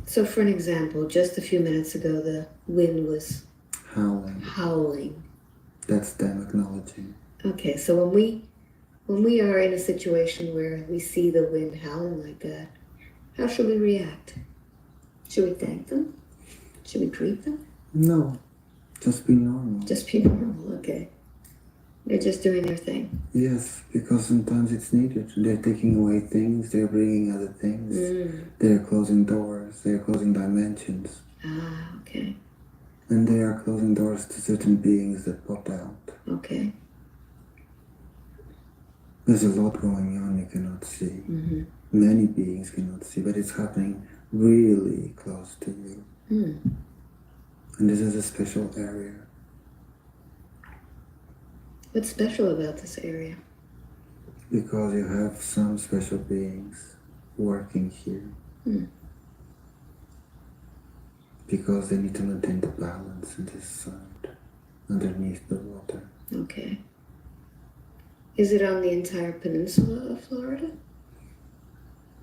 So, for an example, just a few minutes ago, the wind was howling. That's them acknowledging. Okay, so when we are in a situation where we see the wind howling like that, how should we react? Should we thank them? Should we greet them? No, just be normal. Just be normal, okay. They're just doing their thing. Yes, because sometimes it's needed. They're taking away things, they're bringing other things. They're closing doors, they're closing dimensions. Ah, okay. And they are closing doors to certain beings that popped out. Okay. There's a lot going on you cannot see. Many beings cannot see, but it's happening really close to you. And this is a special area. What's special about this area? Because you have some special beings working here. Because they need to maintain the balance in this side, underneath the water. Okay. Is it on the entire peninsula of Florida?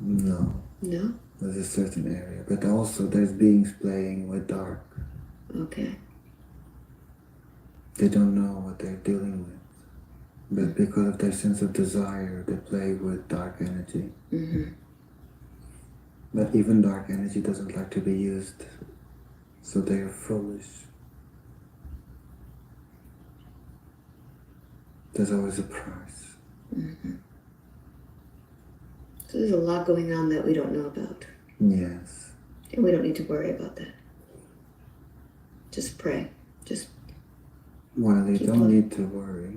No. No? There's a certain area, but also there's beings playing with dark. Okay. They don't know what they're dealing with, but because of their sense of desire, they play with dark energy. But even dark energy doesn't like to be used, so they are foolish. There's always a price. So there's a lot going on that we don't know about. Yes. And we don't need to worry about that. Just pray. Just Well, you keep don't looking. need to worry,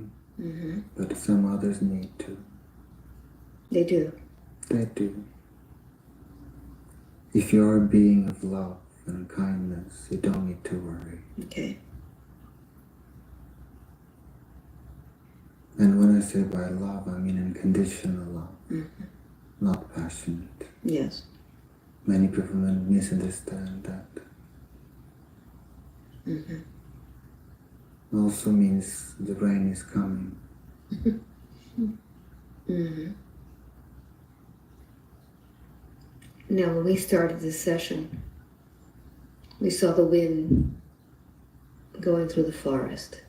but some others need to. They do. They do. If you're a being of love and kindness, you don't need to worry. Okay. And when I say by love, I mean unconditional love, not passionate. Yes. Many people misunderstand that. Also means the rain is coming. Now, when we started this session, we saw the wind going through the forest.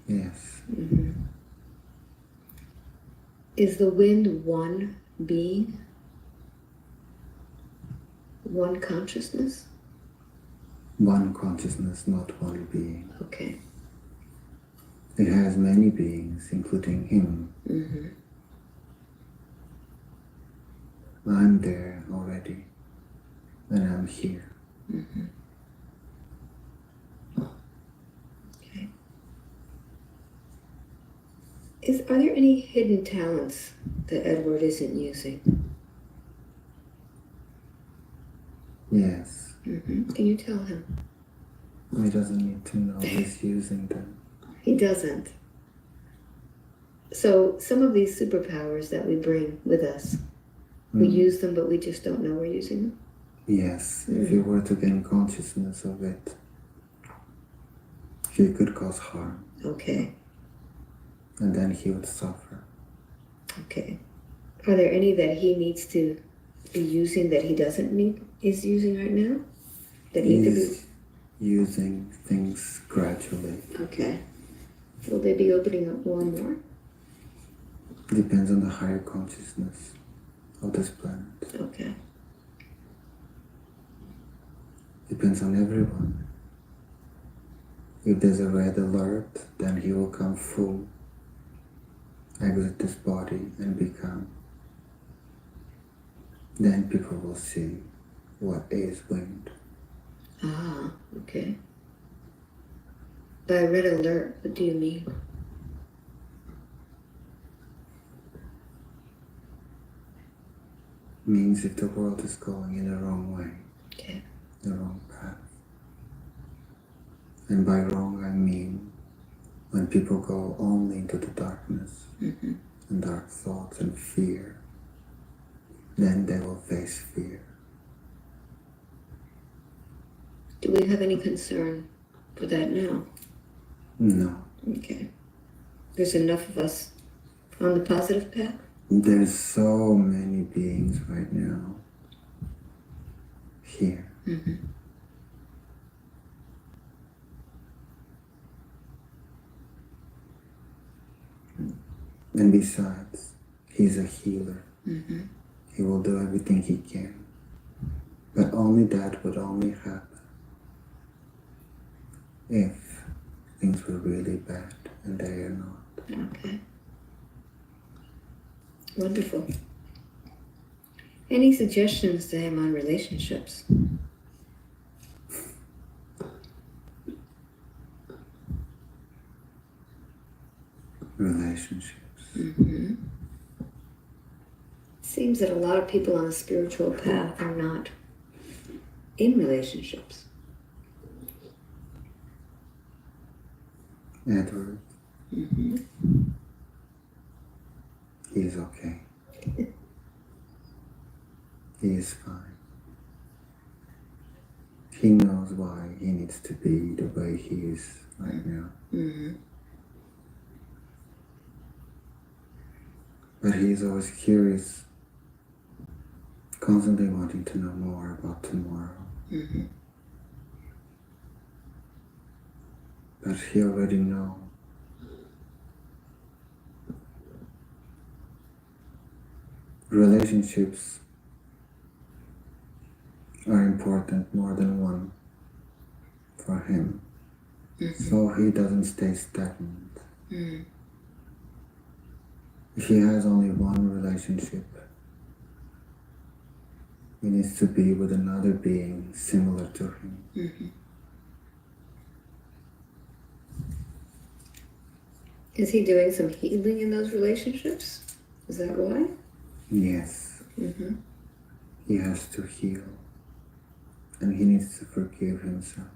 Yes. Is the wind one being? One consciousness? One consciousness, not one being. Okay. It has many beings, including him. I'm there already, and I'm here. Okay. Are there any hidden talents that Edward isn't using? Yes. Can you tell him? He doesn't need to know he's using them. He doesn't. So some of these superpowers that we bring with us, we use them, but we just don't know we're using them. Yes, if you were to gain consciousness of it, he could cause harm, Okay. and then he would suffer. Okay. Are there any that he needs to be using that he doesn't need, is using right now? That need to be... He's using things gradually. Okay. Will they be opening up more and more? Depends on the higher consciousness of this planet. Okay. Depends on everyone. If there's a red alert, then he will come full, exit this body and become. Then people will see what is wind. Ah, okay. By red alert, what do you mean? Means if the world is going in the wrong way, Okay. the wrong path. And by wrong I mean when people go only into the darkness and dark thoughts and fear, then they will face fear. Do we have any concern for that now? No. Okay. There's enough of us on the positive path? There's so many beings right now here. Mm-hmm. And besides, he's a healer. Mm-hmm. He will do everything he can. But only that would only happen if things were really bad, and they are not. Okay. Wonderful. Any suggestions to him on relationships? Relationships. Mm-hmm. Seems that a lot of people on a spiritual path are not in relationships. Edward, Mm-hmm. he's okay. He is fine. He knows why he needs to be the way he is right now. Mm-hmm. But he is always curious, constantly wanting to know more about tomorrow. Mm-hmm. But he already knows. Relationships are important more than one for him. Mm-hmm. So he doesn't stay stagnant. Mm-hmm. If he has only one relationship, he needs to be with another being similar to him. Mm-hmm. Is he doing some healing in those relationships? Is that why? Yes, Mm-hmm. he has to heal, and he needs to forgive himself,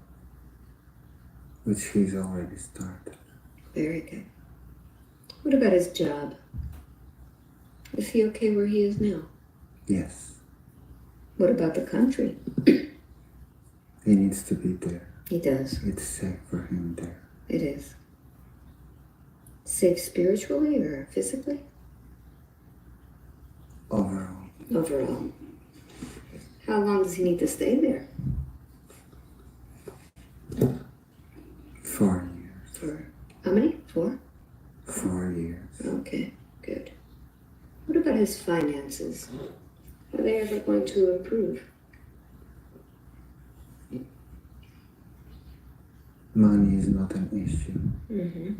which he's already started. Very good. What about his job? Is he okay where he is now? Yes, What about the country? he needs to be there. He does. It's safe for him there. It is. Safe spiritually or physically? Overall, Overall. How long does he need to stay there? 4 years. For how many? 4? 4 years. Okay, good. What about his finances? Are they ever going to improve? Money is not an issue. Mm-hmm.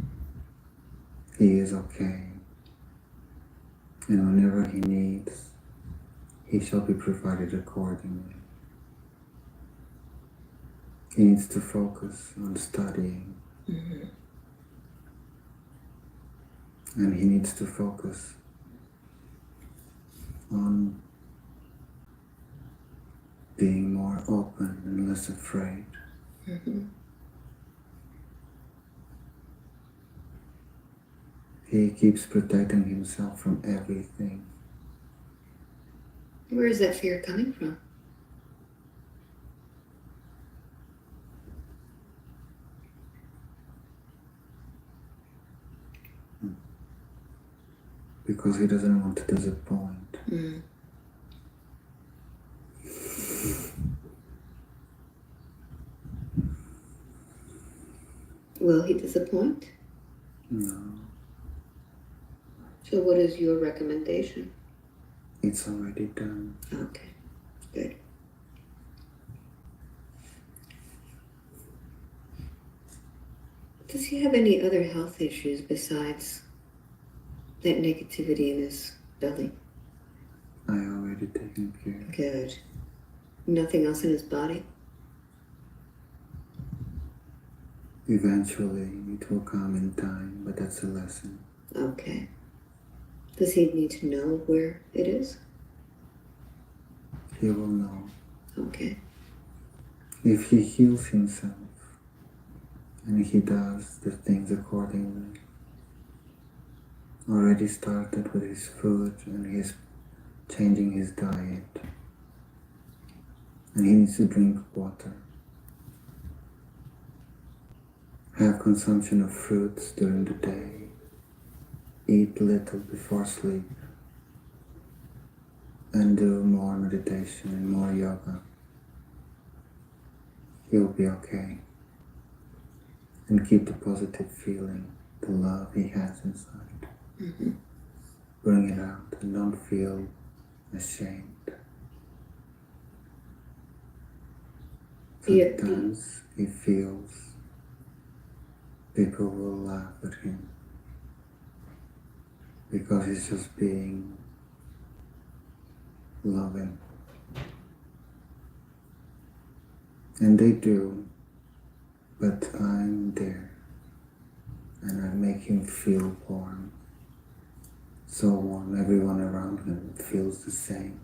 He is okay. And whenever he needs, he shall be provided accordingly. He needs to focus on studying. Mm-hmm. And he needs to focus on being more open and less afraid. Mm-hmm. He keeps protecting himself from everything. Where is that fear coming from? Because he doesn't want to disappoint. Mm. Will he disappoint? No, So what is your recommendation? it's already done. Okay, good. Does he have any other health issues besides that negativity in his belly? I already taken care. Good. Nothing else in his body? Eventually, it will come in time, but that's a lesson. Okay. Does he need to know where it is? He will know. Okay. If he heals himself, and he does the things accordingly, already started with his food and his changing his diet, and he needs to drink water, have consumption of fruits during the day, eat little before sleep, and do more meditation and more yoga, he'll be okay. And keep the positive feeling, the love he has inside. Mm-hmm. Bring it out and don't feel ashamed. Sometimes he feels people will laugh at him because he's just being loving. And they do, but I'm there and I make him feel warm. So warm, everyone around him feels the same.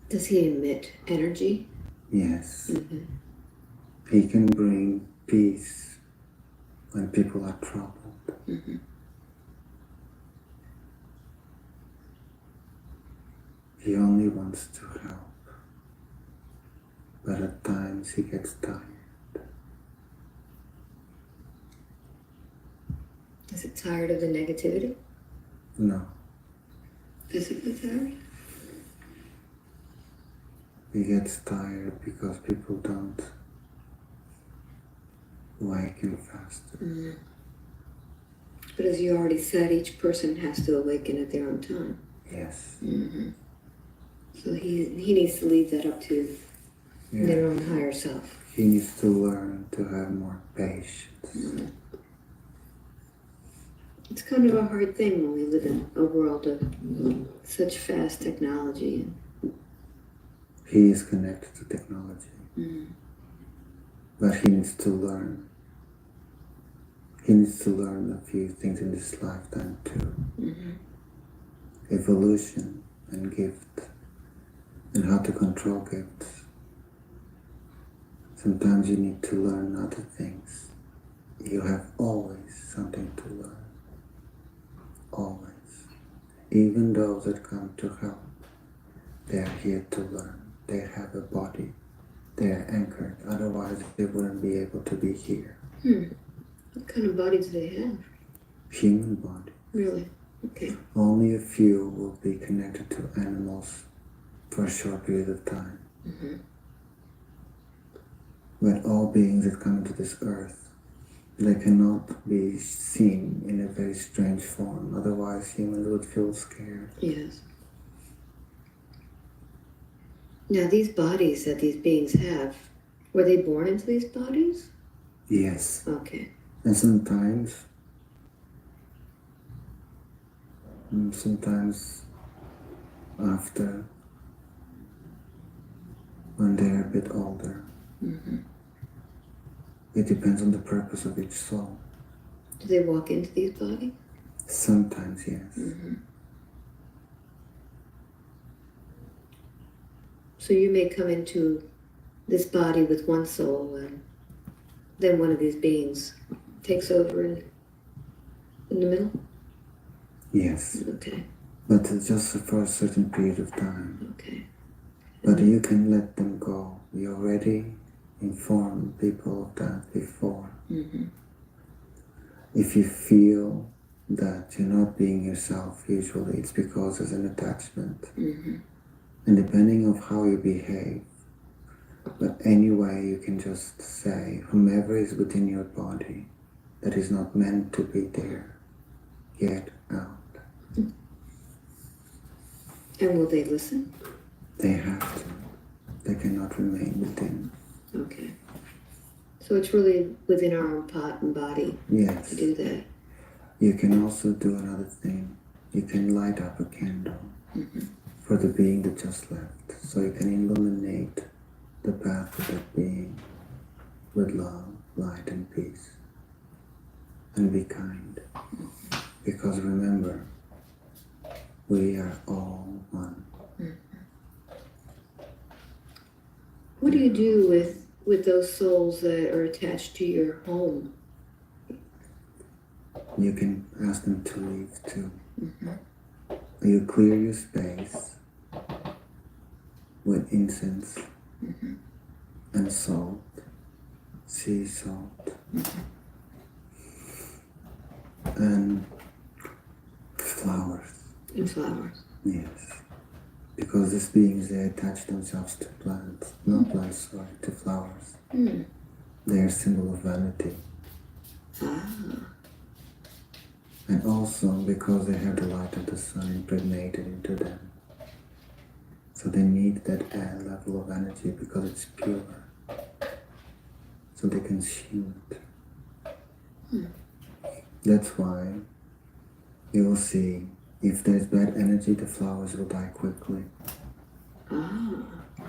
Does he emit energy? Yes. Mm-hmm. He can bring peace when people are troubled. Mm-hmm. He only wants to help, but at times he gets tired. Is it tired of the negativity? No, Physically tired? he gets tired because people don't wake him faster. Mm-hmm. But as you already said, each person has to awaken at their own time. Yes. Mm-hmm. So he needs to leave that up to their own higher self. He needs to learn to have more patience. Mm-hmm. It's kind of a hard thing when we live in a world of such fast technology. He is connected to technology, but he needs to learn. He needs to learn a few things in this lifetime too. Mm-hmm. Evolution and gift, and how to control gifts. Sometimes you need to learn other things. You have always something to learn. Always. Even those that come to help, they are here to learn. They have a body. They are anchored. Otherwise, they wouldn't be able to be here. What kind of body do they have? Human body. Really? Okay. Only a few will be connected to animals for a short period of time. Mm-hmm. But all beings that come into this earth, they cannot be seen in a very strange form. Otherwise, humans would feel scared. Yes. Now, these bodies that these beings have, were they born into these bodies? Yes. Okay. And sometimes after, when they're a bit older. Mm-hmm. It depends on the purpose of each soul. Do they walk into these bodies? Sometimes, yes. Mm-hmm. So you may come into this body with one soul, and then one of these beings takes over in the middle? Yes. Okay. But just for a certain period of time. Okay. But you can let them go. You already informed people of that before. Mm-hmm. If you feel that you're not being yourself, usually it's because there's an attachment. Mm-hmm. And depending on how you behave, but anyway, you can just say, whomever is within your body that is not meant to be there, get out. And will they listen? They have to. They cannot remain within. Okay. So it's really within our own pot and body Yes. to do that. You can also do another thing. You can light up a candle for the being that just left. So you can illuminate the path of that being with love, light, and peace. And be kind. Because remember, we are all one. What do you do with those souls that are attached to your home? You can ask them to leave too. You clear your space with incense and salt, sea salt, and flowers. and flowers. Yes. Because these beings, they attach themselves to plants, not plants, sorry, to flowers. Mm. They are a symbol of vanity. Ah. And also because they have the light of the sun impregnated into them. So they need that air level of energy because it's pure. So they consume it. Hmm. That's why you will see if there's bad energy, the flowers will die quickly. Ah.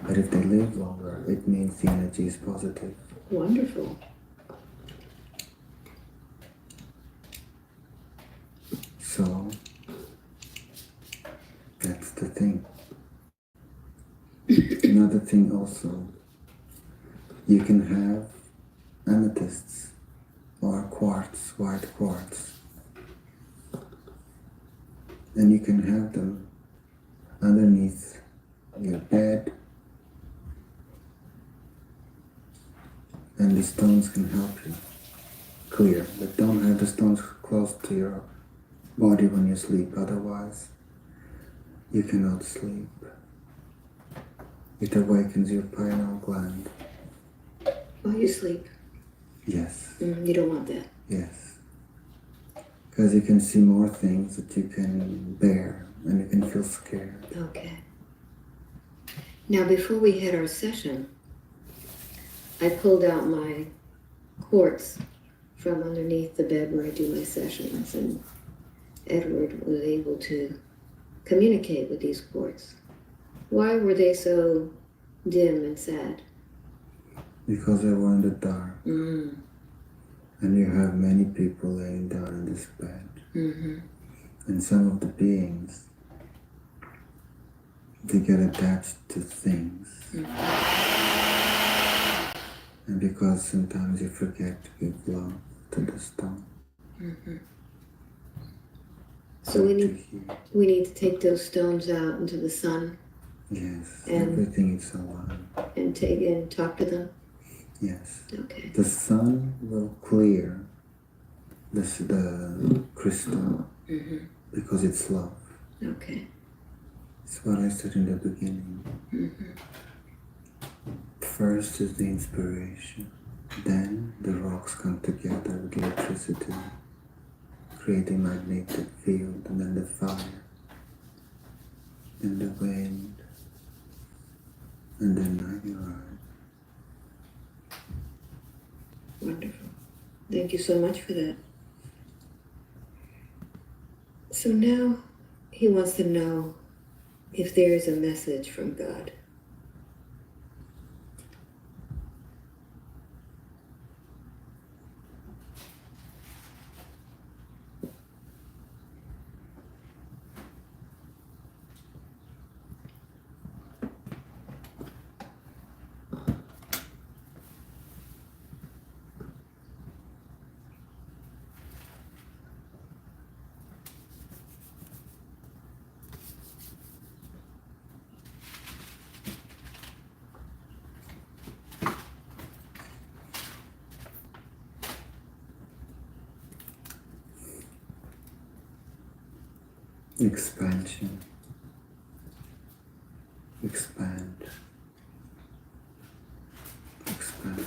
But if they live longer, it means the energy is positive. Wonderful. So that's the thing. Another thing also, you can have amethysts or quartz, white quartz, and you can have them underneath your bed, and the stones can help you clear, but don't have the stones close to your body when you sleep, otherwise you cannot sleep. It awakens your pineal gland. While you sleep. Yes. You don't want that. Yes. Because you can see more things that you can bear and you can feel scared. Okay. Now, before we had our session, I pulled out my quartz from underneath the bed where I do my sessions, and Edward was able to communicate with these quartz. Why were they so dim and sad? Because they were in the dark. Mm. And you have many people laying down in this bed. Mm-hmm. And some of the beings, they get attached to things. And because sometimes you forget to give love to the stone. So we need to take those stones out into the sun. Yes, and everything is alive. And talk to them. Yes. Okay. The sun will clear the crystal because it's love. Okay. It's what I said in the beginning. First is the inspiration, then the rocks come together with electricity, creating magnetic field, and then the fire, and the wind, and then I arrive. Wonderful. Thank you so much for that. So now he wants to know if there is a message from God. Expansion. Expand. Expand.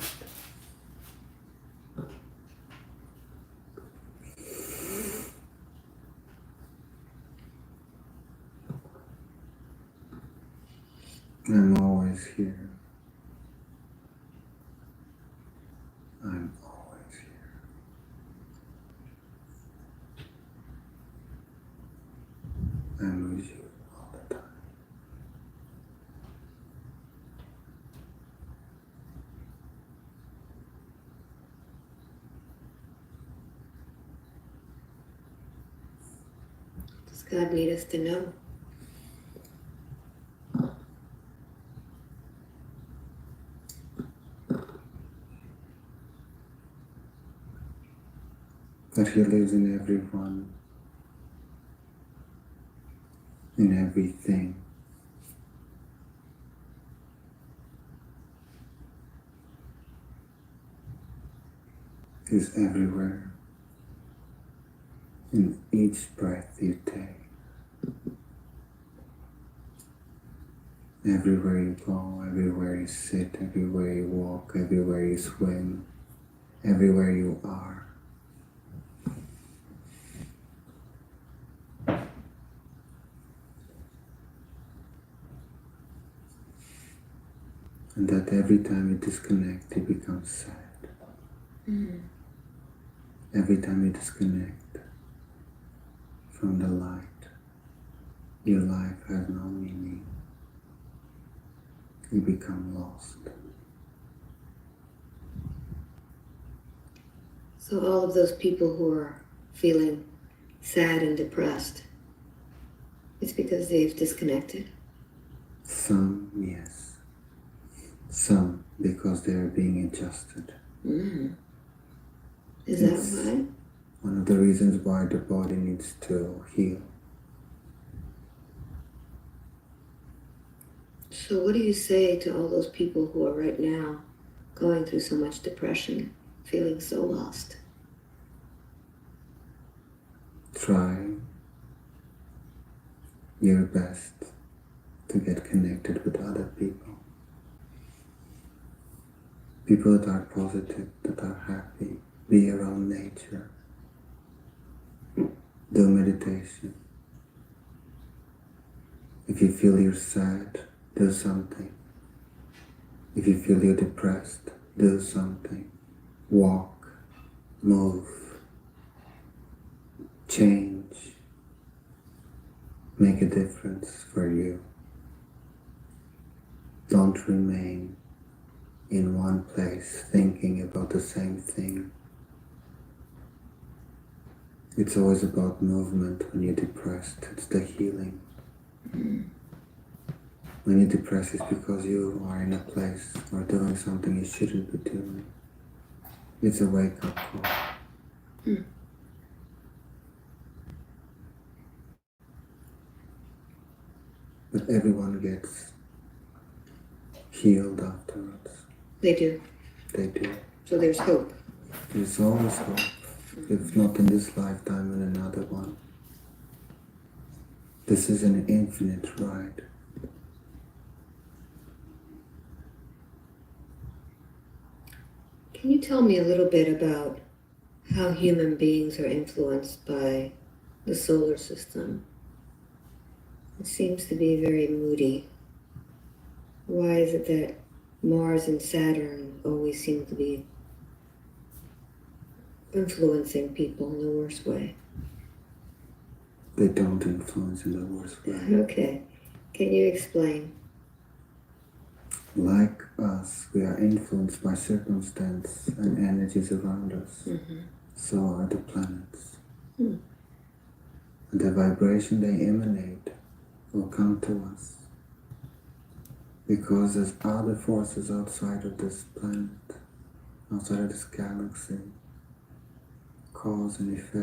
I'm always here. I'm always here. I'm with you all the time. Does God need us to know? That He lives in everyone, in everything. He's everywhere, in each breath you take. Everywhere you go, everywhere you sit, everywhere you walk, everywhere you swim, everywhere you are. And that every time you disconnect, you become sad. Every time you disconnect from the light, your life has no meaning. You become lost. So all of those people who are feeling sad and depressed, it's because they've disconnected. Some, yes. Some, because they are being adjusted. Is It's that right? one of the reasons why the body needs to heal. So what do you say to all those people who are right now going through so much depression, feeling so lost? Try your best to get connected with other people. People that are positive, that are happy. Be around nature. Do meditation. If you feel you're sad, do something. If you feel you're depressed, do something. Walk, move, change. Make a difference for you. Don't remain in one place thinking about the same thing. It's always about movement when you're depressed. It's the healing. When you're depressed, it's because you are in a place or doing something you shouldn't be doing. It's a wake-up call. But everyone gets healed afterwards. They do. They do. So there's hope. There's always hope. If not in this lifetime, in another one. This is an infinite ride. Can you tell me a little bit about how human beings are influenced by the solar system? It seems to be very moody. Why is it that Mars and Saturn always seem to be influencing people in the worst way? They don't influence in the worst way. Okay. Can you explain? Like us, we are influenced by circumstance and energies around us. So are the planets. And the vibration they emanate will come to us. Because there's other forces outside of this planet, outside of this galaxy, cause and effect.